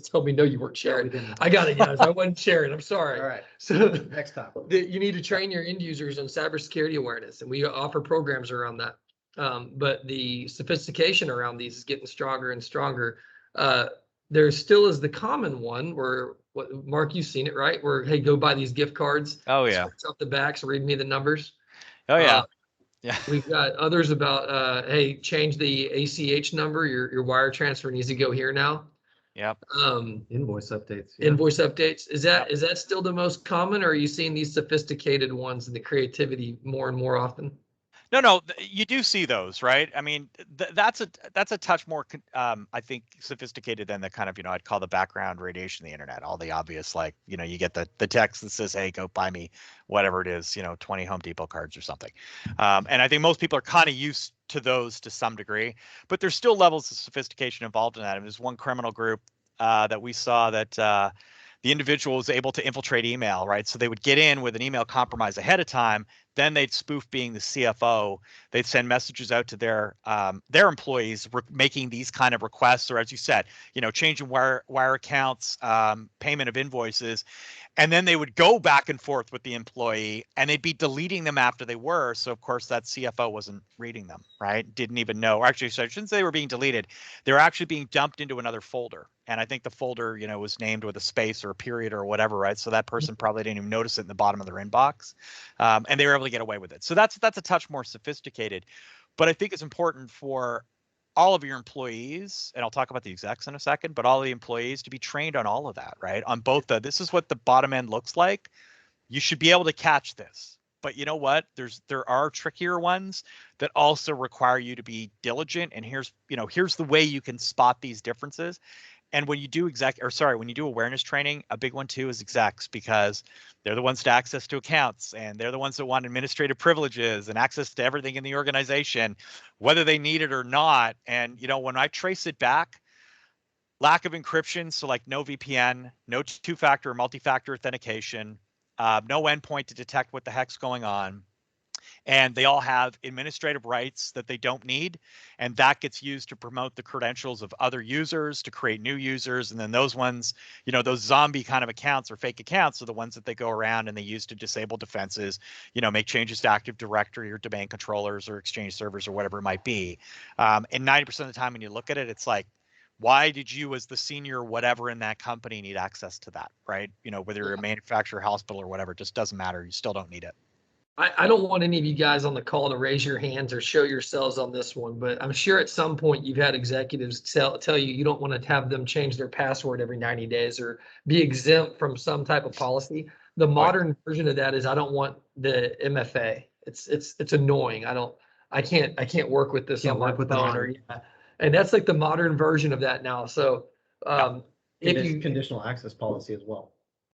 Tell me no, you weren't sharing. I got it, guys. I wasn't sharing. I'm sorry. All right. So Next time. you need to train your end users on cybersecurity awareness, and we offer programs around that. But the sophistication around these is getting stronger and stronger. There still is the common one where, Mark, you've seen it, right? Where, hey, go buy these gift cards. Oh yeah. Off the backs, read me the numbers. Oh yeah. Yeah. We've got others about, hey, change the ACH number. Your wire transfer needs to go here now. Yep. Invoice updates. Yeah. Invoice updates. Is that still the most common, or are you seeing these sophisticated ones and the creativity more and more often? No, you do see those, right? I mean, that's a touch more, I think, sophisticated than the kind of, I'd call the background radiation of the internet. All the obvious, like, you get the text that says, hey, go buy me whatever it is, 20 Home Depot cards or something. And I think most people are kind of used to those to some degree, but there's still levels of sophistication involved in that. And there's one criminal group that we saw that the individual was able to infiltrate email, right? So they would get in with an email compromise ahead of time. Then they'd spoof being the CFO. They'd send messages out to their employees making these kind of requests, or as you said, changing wire accounts, payment of invoices. And then they would go back and forth with the employee and they'd be deleting them after they were. So of course that CFO wasn't reading them, right? Didn't even know, or actually, so I shouldn't say they were being deleted. They were actually being dumped into another folder. And I think the folder, was named with a space or a period or whatever, right? So that person probably didn't even notice it in the bottom of their inbox. And they were able to get away with it. So that's a touch more sophisticated. But I think it's important for all of your employees, and I'll talk about the execs in a second, but all the employees to be trained on all of that, right? On both this is what the bottom end looks like. You should be able to catch this. But you know what? There are trickier ones that also require you to be diligent. And here's the way you can spot these differences. And when you do when you do awareness training, a big one too is execs, because they're the ones to access to accounts and they're the ones that want administrative privileges and access to everything in the organization, whether they need it or not. And, when I trace it back, lack of encryption, so like no VPN, no two-factor or multi-factor authentication, no endpoint to detect what the heck's going on. And they all have administrative rights that they don't need. And that gets used to promote the credentials of other users, to create new users. And then those ones, those zombie kind of accounts or fake accounts are the ones that they go around and they use to disable defenses, make changes to Active Directory or domain controllers or Exchange servers or whatever it might be. And 90% of the time when you look at it, it's like, why did you as the senior whatever in that company need access to that, right? Whether you're a manufacturer, hospital or whatever, it just doesn't matter. You still don't need it. I don't want any of you guys on the call to raise your hands or show yourselves on this one, but I'm sure at some point you've had executives tell you don't want to have them change their password every 90 days or be exempt from some type of policy. The modern version of that is I don't want the MFA. It's annoying. I can't work with this on my phone or and that's like the modern version of that now. So if you conditional access policy as well.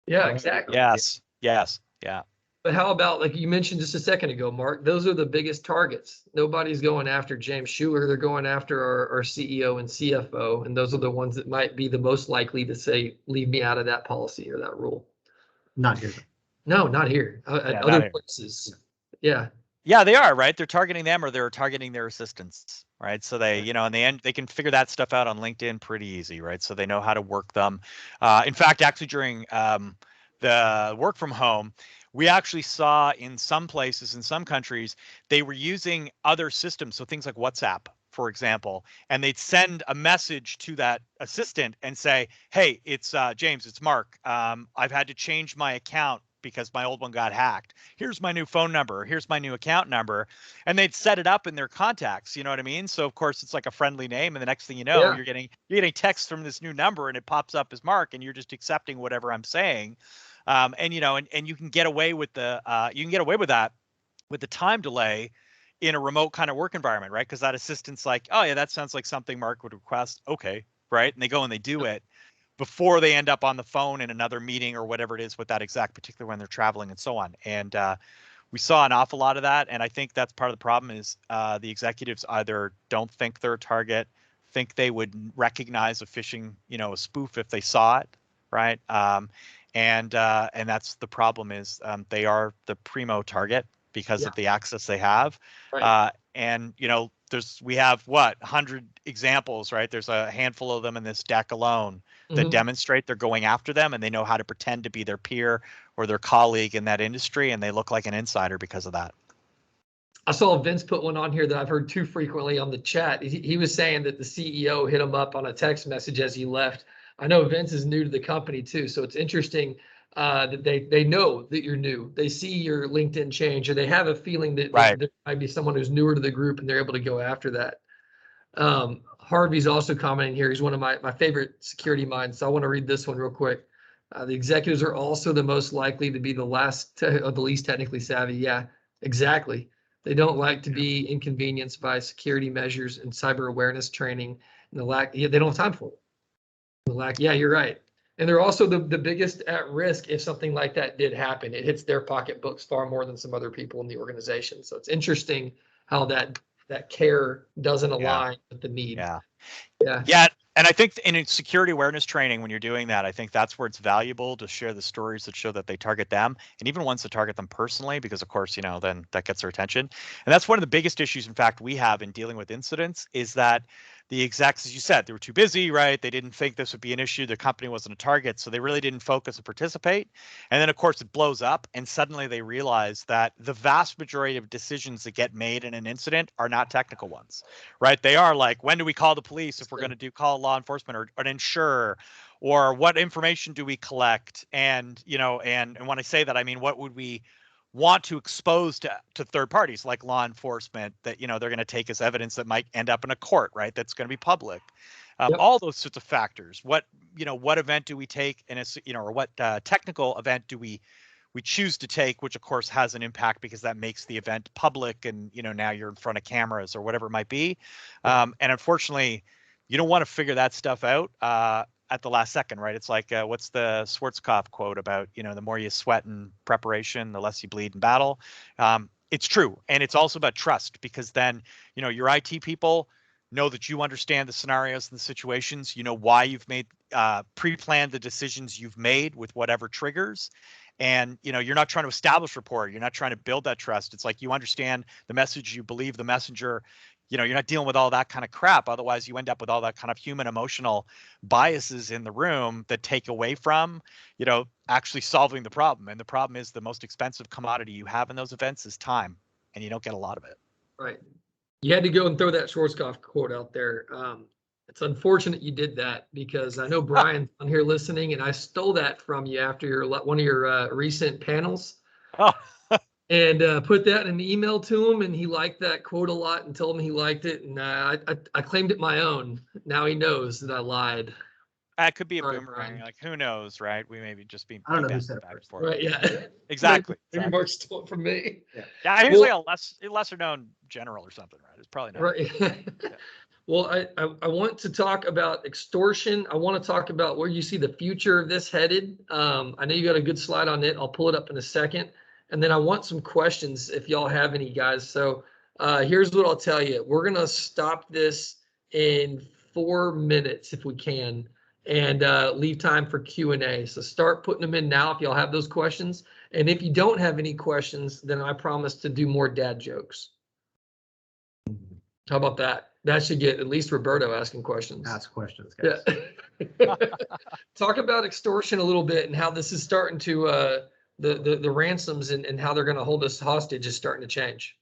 Yeah, exactly. Yes. Yeah. But how about, like you mentioned just a second ago, Mark, those are the biggest targets. Nobody's going after James Schuler. They're going after our CEO and CFO. And those are the ones that might be the most likely to say, leave me out of that policy or that rule. Not here. No, not here. At other places. Yeah. Yeah, they are, right? They're targeting them or they're targeting their assistants, right? So they, in the end, they can figure that stuff out on LinkedIn pretty easy, right? So they know how to work them. In fact, actually during the work from home, we actually saw in some places, in some countries, they were using other systems. So things like WhatsApp, for example, and they'd send a message to that assistant and say, hey, it's James, it's Mark. I've had to change my account because my old one got hacked. Here's my new phone number. Here's my new account number. And they'd set it up in their contacts. You know what I mean? So of course it's like a friendly name. And the next thing you know, you're getting text from this new number and it pops up as Mark and you're just accepting whatever I'm saying. And you can get away with that with the time delay in a remote kind of work environment, right? Because that assistant's like, oh yeah, that sounds like something Mark would request. Okay, right? And they go and they do it before they end up on the phone in another meeting or whatever it is with that exact particular when they're traveling and so on. And we saw an awful lot of that. And I think that's part of the problem is the executives either don't think they're a target, think they would recognize a phishing, a spoof if they saw it, right? And that's the problem is they are the primo target because of the access they have. Right. We have 100 examples, right? There's a handful of them in this deck alone that demonstrate they're going after them and they know how to pretend to be their peer or their colleague in that industry. And they look like an insider because of that. I saw Vince put one on here that I've heard too frequently on the chat. He was saying that the CEO hit him up on a text message as he left. I know Vince is new to the company too, so it's interesting that they know that you're new. They see your LinkedIn change, or they have a feeling that there might be someone who's newer to the group, and they're able to go after that. Harvey's also commenting here. He's one of my favorite security minds, so I want to read this one real quick. The executives are also the most likely to be the least technically savvy. Yeah, exactly. They don't like to be inconvenienced by security measures and cyber awareness training, and they don't have time for it. Yeah, you're right. And they're also the biggest at risk if something like that did happen. It hits their pocketbooks far more than some other people in the organization. So it's interesting how that care doesn't align with the need. Yeah. And I think in security awareness training, when you're doing that, I think that's where it's valuable to share the stories that show that they target them, and even ones that target them personally, because of course, then that gets their attention. And that's one of the biggest issues, in fact, we have in dealing with incidents is that the execs, as you said, they were too busy, right? They didn't think this would be an issue. The company wasn't a target, so they really didn't focus and participate. And then, of course, it blows up, and suddenly they realize that the vast majority of decisions that get made in an incident are not technical ones, right? They are like, when do we call the police if we're going to call law enforcement or an insurer, or what information do we collect? And, and when I say that, I mean, what would we want to expose to third parties like law enforcement that they're going to take as evidence that might end up in a court, right? That's going to be public. Yep. All those sorts of factors. What event do we take in a or what technical event do we choose to take, which of course has an impact because that makes the event public, and now you're in front of cameras or whatever it might be. And unfortunately, you don't want to figure that stuff out at the last second, right? It's like, what's the Schwarzkopf quote about, the more you sweat in preparation, the less you bleed in battle. It's true. And it's also about trust, because then, your IT people know that you understand the scenarios and the situations, why you've made pre-planned the decisions you've made with whatever triggers. And, you're not trying to establish rapport. You're not trying to build that trust. It's like you understand the message, you believe the messenger. You're not dealing with all that kind of crap. Otherwise, you end up with all that kind of human emotional biases in the room that take away from, actually solving the problem. And the problem is the most expensive commodity you have in those events is time, and you don't get a lot of it. Right. You had to go and throw that Schwarzkopf quote out there. It's unfortunate you did that, because I know Brian's on here listening, and I stole that from you after one of your recent panels. Oh. And put that in an email to him, and he liked that quote a lot and told me he liked it, and I claimed it my own. Now he knows that I lied. That could be a Sorry, boomerang. Brian. Like, who knows, right? We maybe just be I don't know who back said it and first. forth. Right? Yeah. Exactly. Maybe Mark stole it from me. Yeah, he's like a lesser known general or something, right? It's probably not. Right. Yeah. Well, I want to talk about extortion. I want to talk about where you see the future of this headed. I know you got a good slide on it. I'll pull it up in a second. And then I want some questions if y'all have any, guys. So here's what I'll tell you. We're going to stop this in 4 minutes if we can, and leave time for Q&A. So start putting them in now if y'all have those questions. And if you don't have any questions, then I promise to do more dad jokes. How about that? That should get at least Roberto asking questions. Ask questions, guys. Yeah. Talk about extortion a little bit and how this is starting to the ransoms and how they're going to hold us hostage is starting to change.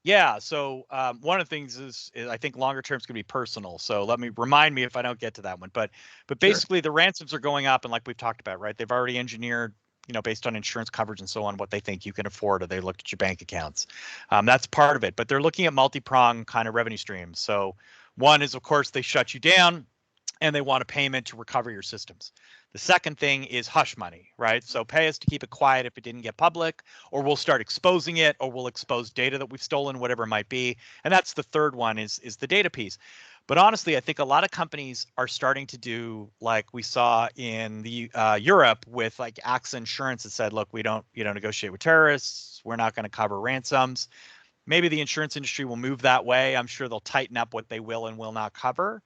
Yeah. So one of the things is I think longer term is going to be personal. So let me remind me if I don't get to that one. But basically the ransoms are going up, and like we've talked about, right? They've already engineered, based on insurance coverage and so on, what they think you can afford, or they looked at your bank accounts. That's part of it. But they're looking at multi-pronged kind of revenue streams. So one is, of course, they shut you down and they want a payment to recover your systems. The second thing is hush money, right? So pay us to keep it quiet if it didn't get public, or we'll start exposing it, or we'll expose data that we've stolen, whatever it might be. And that's the third one is the data piece. But honestly, I think a lot of companies are starting to do like we saw in the Europe with like AXA Insurance that said, look, we don't negotiate with terrorists. We're not going to cover ransoms. Maybe the insurance industry will move that way. I'm sure they'll tighten up what they will and will not cover.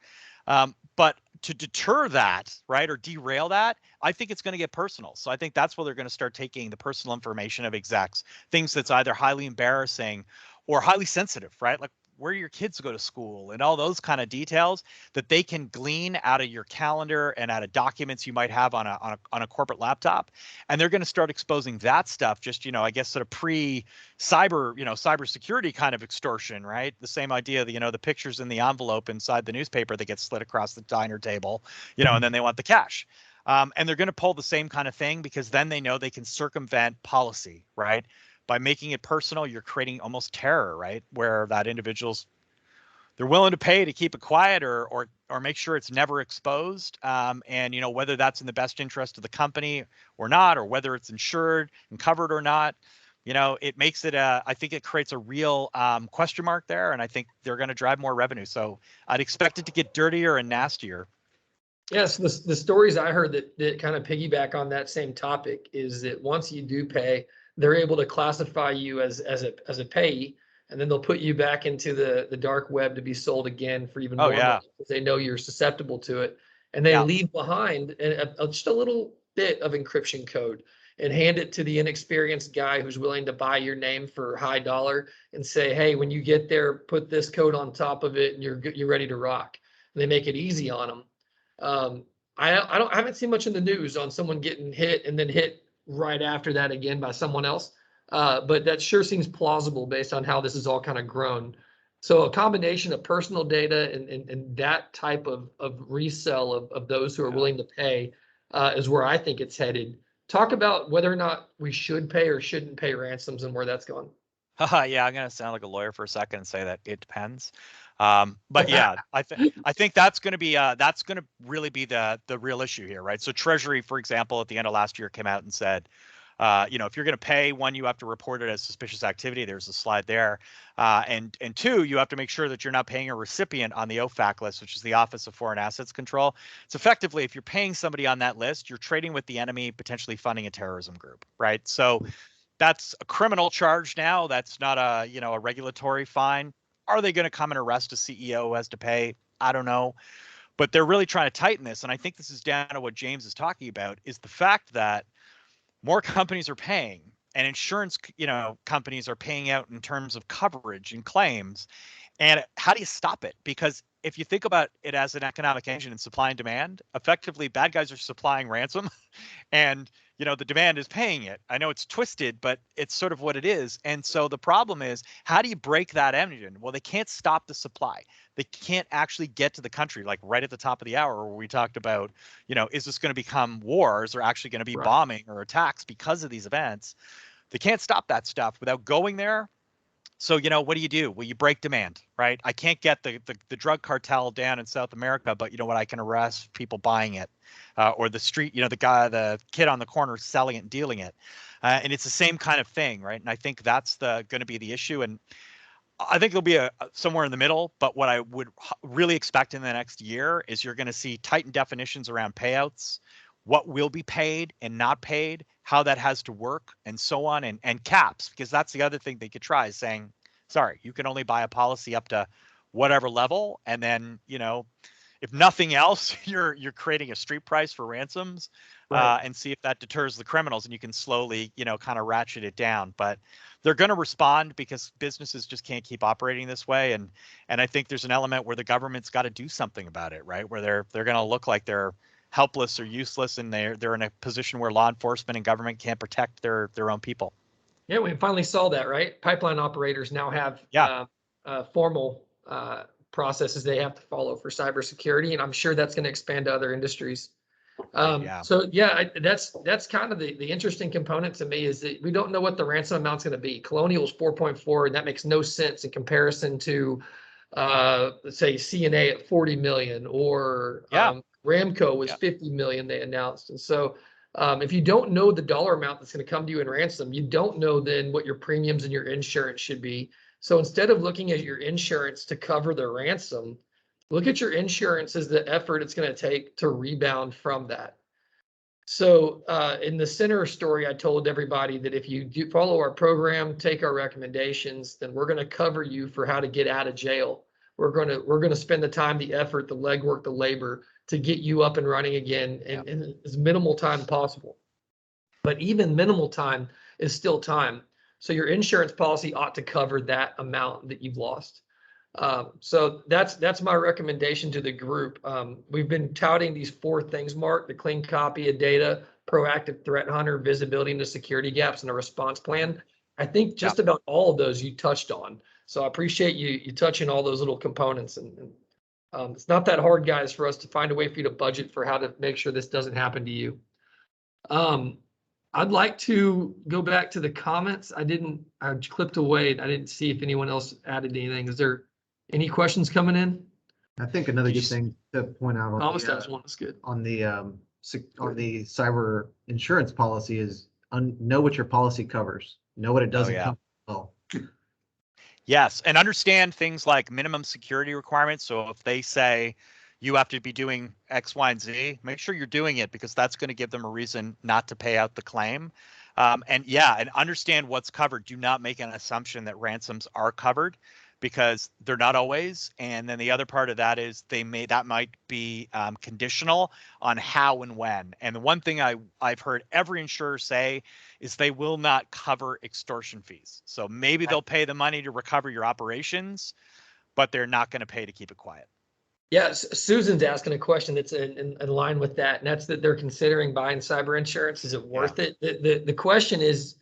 But to deter that, right, or derail that, I think it's going to get personal. So I think that's where they're going to start taking the personal information of execs, things that's either highly embarrassing or highly sensitive, right? Like where your kids go to school and all those kind of details that they can glean out of your calendar and out of documents you might have on a corporate laptop. And they're going to start exposing that stuff, just, I guess sort of pre-cyber, cybersecurity kind of extortion, right? The same idea that, the pictures in the envelope inside the newspaper that gets slid across the diner table, and then they want the cash. And they're going to pull the same kind of thing because then they know they can circumvent policy, right? By making it personal, you're creating almost terror, right? Where that individual's, they're willing to pay to keep it quiet or make sure it's never exposed. And, whether that's in the best interest of the company or not, or whether it's insured and covered or not, it makes it I think it creates a real question mark there. And I think they're going to drive more revenue. So I'd expect it to get dirtier and nastier. Yes, the stories I heard that kind of piggyback on that same topic is that once you do pay, they're able to classify you as a payee, and then they'll put you back into the dark web to be sold again for even Oh, more yeah. money because they know you're susceptible to it. And they Yeah. leave behind just a little bit of encryption code and hand it to the inexperienced guy who's willing to buy your name for high dollar and say, hey, when you get there, put this code on top of it and you're ready to rock. And they make it easy on them. I haven't seen much in the news on someone getting hit and then hit right after that again by someone else. But that sure seems plausible based on how this has all kind of grown. So a combination of personal data and that type of resell of those who are willing to pay is where I think it's headed. Talk about whether or not we should pay or shouldn't pay ransoms and where that's going. Yeah, I'm gonna sound like a lawyer for a second and say that it depends. But yeah, I think that's gonna really be the real issue here, right? So Treasury, for example, at the end of last year came out and said, if you're going to pay, one, you have to report it as suspicious activity. There's a slide there. And two, you have to make sure that you're not paying a recipient on the OFAC list, which is the Office of Foreign Assets Control. It's effectively, if you're paying somebody on that list, you're trading with the enemy, potentially funding a terrorism group, right? So that's a criminal charge now. That's not a regulatory fine. Are they going to come and arrest a CEO who has to pay? I don't know. But they're really trying to tighten this. And I think this is down to what James is talking about, is the fact that more companies are paying, and insurance, companies are paying out in terms of coverage and claims. And how do you stop it? Because if you think about it as an economic engine and supply and demand, effectively bad guys are supplying ransom and the demand is paying it. I know it's twisted, but it's sort of what it is. And so the problem is, how do you break that engine? Well, they can't stop the supply. They can't actually get to the country, like right at the top of the hour where we talked about, is this going to become wars or actually going to be bombing or attacks because of these events? They can't stop that stuff without going there. So, what do? Well, you break demand, right? I can't get the drug cartel down in South America, but you know what? I can arrest people buying it, or the street, the kid on the corner selling it and dealing it. And it's the same kind of thing, right? And I think that's going to be the issue. And I think there'll be somewhere in the middle. But what I would really expect in the next year is you're going to see tightened definitions around payouts, what will be paid and not paid, how that has to work, and so on, and caps, because that's the other thing they could try, is saying, sorry, you can only buy a policy up to whatever level, and then if nothing else, you're creating a street price for ransoms, and see if that deters the criminals, and you can slowly kind of ratchet it down. But they're going to respond because businesses just can't keep operating this way, and I think there's an element where the government's got to do something about it, right? Where they're going to look like they're helpless or useless, and they're in a position where law enforcement and government can't protect their own people. Yeah, we finally saw that, right? Pipeline operators now have formal processes they have to follow for cybersecurity, and I'm sure that's going to expand to other industries. So yeah, that's kind of the interesting component to me, is that we don't know what the ransom amount's going to be. Colonial's 4.4, and that makes no sense in comparison to let's say CNA at 40 million, or Ramco was 50 million they announced. And so if you don't know the dollar amount that's going to come to you in ransom, you don't know then what your premiums and your insurance should be. So instead of looking at your insurance to cover the ransom, look at your insurance as the effort it's going to take to rebound from that. So in the center story, I told everybody that if you do follow our program, take our recommendations, then we're going to cover you for how to get out of jail. We're going to spend the time, the effort, the legwork, the labor to get you up and running again in as minimal time possible. But even minimal time is still time. So your insurance policy ought to cover that amount that you've lost. So that's my recommendation to the group. We've been touting these 4 things, Mark: the clean copy of data, proactive threat hunter, visibility into security gaps, and a response plan. I think just about all of those you touched on. So I appreciate you touching all those little components. And it's not that hard, guys, for us to find a way for you to budget for how to make sure this doesn't happen to you. I'd like to go back to the comments. I clipped away. I didn't see if anyone else added anything. Is there any questions coming in? I think another good thing to point out Thomas has one. That's good. On the cyber insurance policy is know what your policy covers. Know what it doesn't cover. Yes, and understand things like minimum security requirements. So if they say you have to be doing X, Y, and Z, make sure you're doing it, because that's going to give them a reason not to pay out the claim. And understand what's covered. Do not make an assumption that ransoms are covered, because they're not always. And then the other part of that is that might be conditional on how and when. And the one thing I've heard every insurer say is they will not cover extortion fees. So maybe they'll pay the money to recover your operations, but they're not going to pay to keep it quiet. Yes, Susan's asking a question that's in line with that, and that's that they're considering buying cyber insurance. Is it worth it? The question is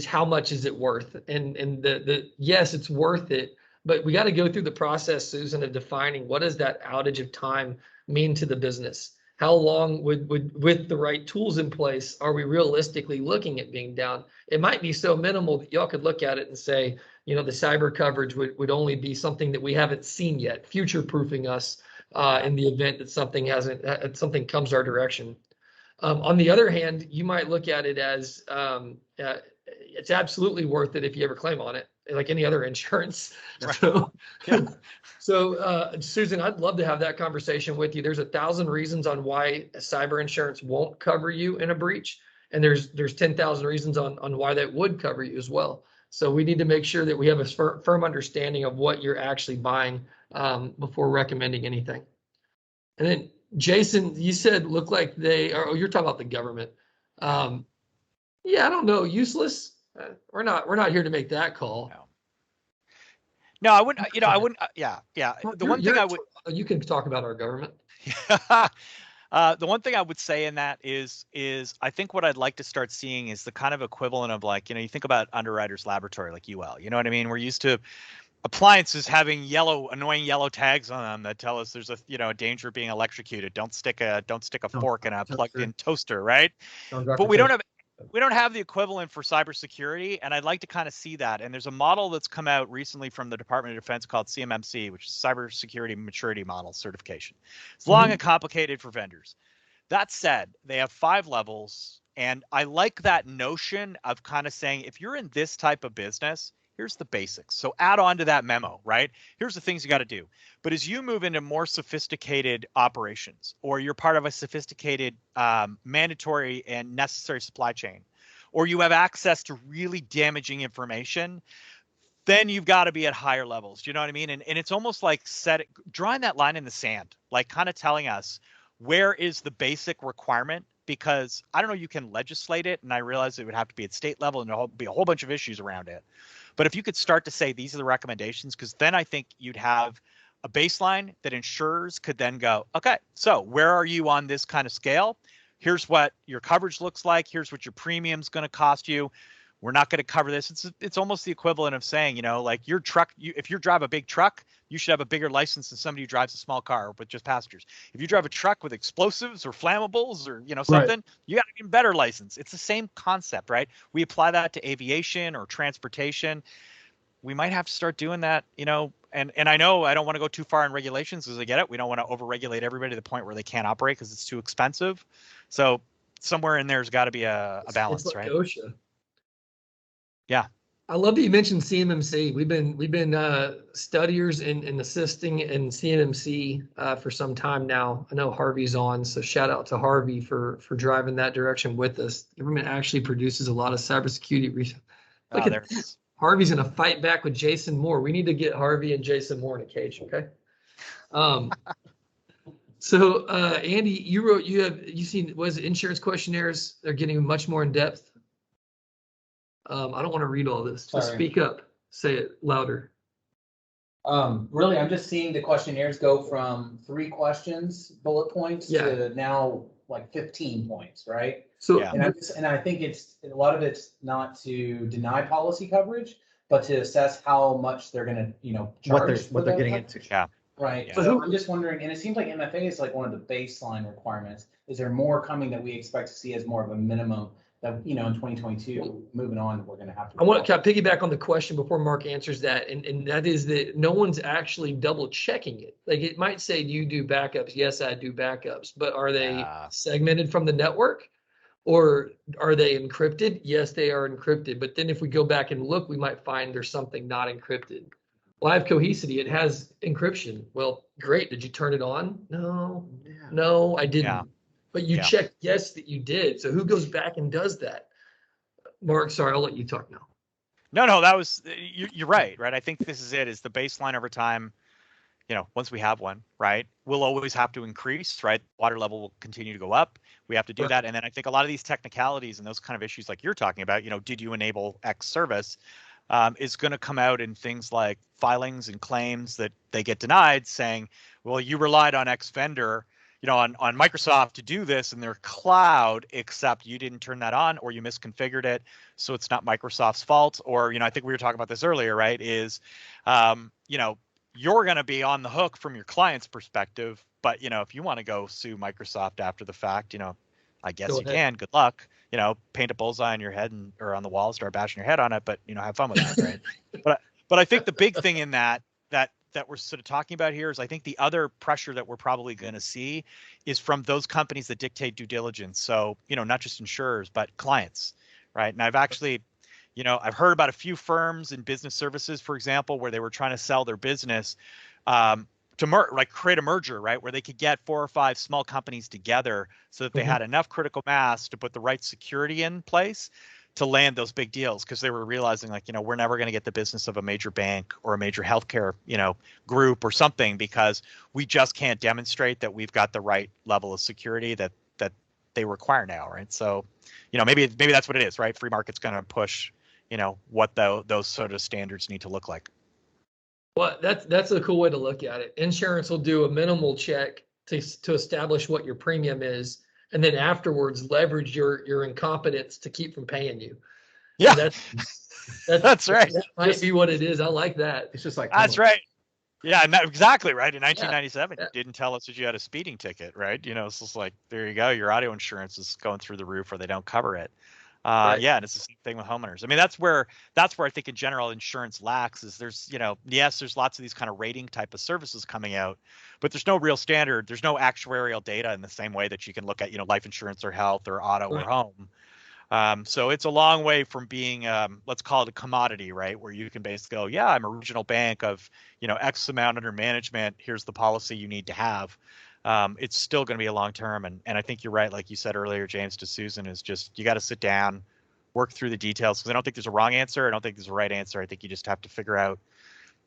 how much is it worth? And the yes, it's worth it, but we got to go through the process, Susan, of defining what does that outage of time mean to the business? How long would with the right tools in place are we realistically looking at being down? It might be so minimal that y'all could look at it and say, the cyber coverage would only be something that we haven't seen yet, future proofing us in the event that something comes our direction. On the other hand, you might look at it as it's absolutely worth it if you ever claim on it, like any other insurance. So, Susan, I'd love to have that conversation with you. There's 1,000 reasons on why cyber insurance won't cover you in a breach, and there's 10,000 reasons on why that would cover you as well. So we need to make sure that we have a firm understanding of what you're actually buying before recommending anything. And then, Jason, you said look like they are. Oh, you're talking about the government. Yeah, I don't know. Useless. We're not here to make that call. No, I wouldn't. I wouldn't. Yeah. The one thing I would. You can talk about our government. The one thing I would say in that is I think what I'd like to start seeing is the kind of equivalent of, like, you think about Underwriters Laboratory, like UL. You know what I mean? We're used to appliances having annoying yellow tags on them that tell us there's a danger of being electrocuted. Don't stick a fork in a plugged-in toaster, right? But we don't have the equivalent for cybersecurity, and I'd like to kind of see that. And there's a model that's come out recently from the Department of Defense called CMMC, which is Cybersecurity Maturity Model Certification. It's long and complicated for vendors. That said, they have 5 levels, and I like that notion of kind of saying, if you're in this type of business, here's the basics. So add on to that memo, right? Here's the things you got to do. But as you move into more sophisticated operations, or you're part of a sophisticated mandatory and necessary supply chain, or you have access to really damaging information, then you've got to be at higher levels. Do you know what I mean? And it's almost like drawing that line in the sand, like kind of telling us where is the basic requirement. Because I don't know, you can legislate it, and I realize it would have to be at state level, and there'll be a whole bunch of issues around it. But if you could start to say these are the recommendations, because then I think you'd have a baseline that insurers could then go, okay, so where are you on this kind of scale? Here's what your coverage looks like. Here's what your premium's going to cost you. We're not going to cover this. It's almost the equivalent of saying, like your truck, if you drive a big truck, you should have a bigger license than somebody who drives a small car with just passengers. If you drive a truck with explosives or flammables or, something, you got an even better license. It's the same concept, right? We apply that to aviation or transportation. We might have to start doing that, and I know I don't want to go too far in regulations, because I get it. We don't want to overregulate everybody to the point where they can't operate because it's too expensive. So somewhere in there's got to be a balance, it's like right? OSHA. Yeah. I love that you mentioned CMMC. We've been studiers in assisting in CMMC for some time now. I know Harvey's on, so shout out to Harvey for driving that direction with us. The government actually produces a lot of cybersecurity research. Look at this. Harvey's in a fight back with Jason Moore. We need to get Harvey and Jason Moore in a cage, okay? So Andy, you seen insurance questionnaires? They're getting much more in depth. I don't want to read all this. Just speak up. Say it louder. Really, I'm just seeing the questionnaires go from 3 questions, bullet points, to now like 15 points, right? So, and I think a lot of it's not to deny policy coverage, but to assess how much they're going to, charge what they're getting into. Yeah. Right. Yeah. So I'm just wondering, and it seems like MFA is like one of the baseline requirements. Is there more coming that we expect to see as more of a minimum that, in 2022, moving on, we're going to have to. I want to piggyback on the question before Mark answers that, and that is that no one's actually double checking it. Like, it might say, do you do backups? Yes, I do backups, but are they segmented from the network, or are they encrypted? Yes, they are encrypted. But then if we go back and look, we might find there's something not encrypted. Live Cohesity, it has encryption. Well, great. Did you turn it on? No, I didn't. Yeah. But you checked yes that you did. So who goes back and does that? Mark, sorry, I'll let you talk now. No, that was you're right. I think this is it. Is the baseline over time. Once we have one, right, we'll always have to increase, right? Water level will continue to go up. We have to do that. And then I think a lot of these technicalities and those kind of issues like you're talking about, did you enable X service, is going to come out in things like filings and claims that they get denied saying, well, you relied on X vendor, on Microsoft to do this in their cloud, except you didn't turn that on or you misconfigured it. So it's not Microsoft's fault. Or, I think we were talking about this earlier, right, is, you're going to be on the hook from your client's perspective, but if you want to go sue Microsoft after the fact, I guess you can. Good luck. Paint a bullseye on your head or on the wall, start bashing your head on it, but have fun with that, right? But I think the big thing in that we're sort of talking about here is I think the other pressure that we're probably going to see is from those companies that dictate due diligence. So not just insurers but clients, right? And I've actually I've heard about a few firms in business services, for example, where they were trying to sell their business to create a merger, right, where they could get 4 or 5 small companies together so that they had enough critical mass to put the right security in place to land those big deals, because they were realizing we're never going to get the business of a major bank or a major healthcare group or something because we just can't demonstrate that we've got the right level of security that they require now, right? So maybe that's what it is, right? Free market's going to push what those sort of standards need to look like. Well, that's a cool way to look at it. Insurance will do a minimal check to establish what your premium is, and then afterwards leverage your incompetence to keep from paying you. Yeah, that's right. That might be what it is. I like that. It's just like that's right. Yeah, and exactly right. In 1997, yeah. You didn't tell us that you had a speeding ticket, right? It's just like, there you go. Your auto insurance is going through the roof, or they don't cover it. Right. Yeah, and it's the same thing with homeowners. I mean, that's where I think in general insurance lacks is there's, yes, there's lots of these kind of rating type of services coming out, but there's no real standard. There's no actuarial data in the same way that you can look at, life insurance or health or auto or home. So it's a long way from being, let's call it a commodity, right? Where you can basically go, yeah, I'm a regional bank of, X amount under management. Here's the policy you need to have. It's still going to be a long term. And I think you're right. Like you said earlier, James, to Susan, is just, you got to sit down, work through the details, because I don't think there's a wrong answer. I don't think there's a right answer. I think you just have to figure out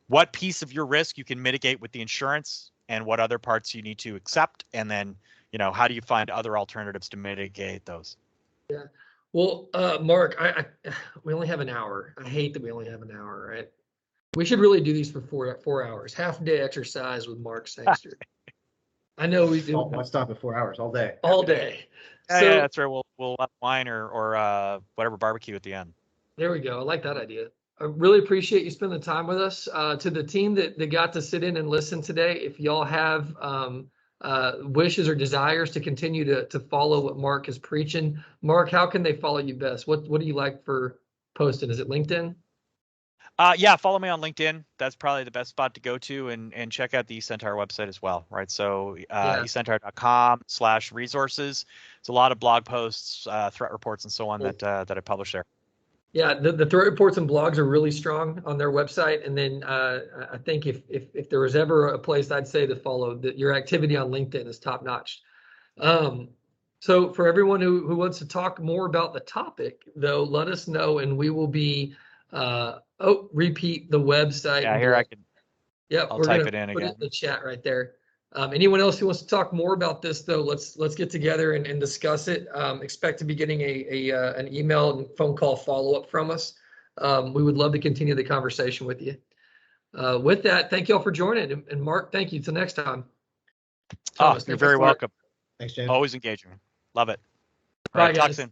what piece of your risk you can mitigate with the insurance and what other parts you need to accept. And then, how do you find other alternatives to mitigate those? Yeah. Well, Mark, we only have an hour. I hate that we only have an hour, right? We should really do these for 4 hours. Half day exercise with Mark Sangster. I know we do. Why stop at 4 hours all day? All day. Yeah, So, yeah, that's right. We'll have wine or whatever barbecue at the end. there we go. I like that idea. I really appreciate you spending the time with us. To the team that got to sit in and listen today, if y'all have wishes or desires to continue to follow what Mark is preaching, Mark, how can they follow you best? What do you like for posting? Is it LinkedIn? Yeah, follow me on LinkedIn. That's probably the best spot to go to, and check out the eCentaur website as well, right? So eCentaur.com/resources. It's a lot of blog posts, threat reports, and so on that I publish there. Yeah, the threat reports and blogs are really strong on their website. And then I think if there was ever a place I'd say to follow, that your activity on LinkedIn is top notch. So for everyone who wants to talk more about the topic, though, let us know, and we will be repeat the website. Yeah, here I can. Yeah, I'll we're type gonna it in put again. it in the chat right there. Anyone else who wants to talk more about this, though, let's get together and discuss it. Expect to be getting an email and phone call follow-up from us. We would love to continue the conversation with you. With that, thank you all for joining. And Mark, thank you. Till next time. Thomas, You're very welcome. Thanks, James. Always engaging. Love it. Bye, All right, talk guys. soon.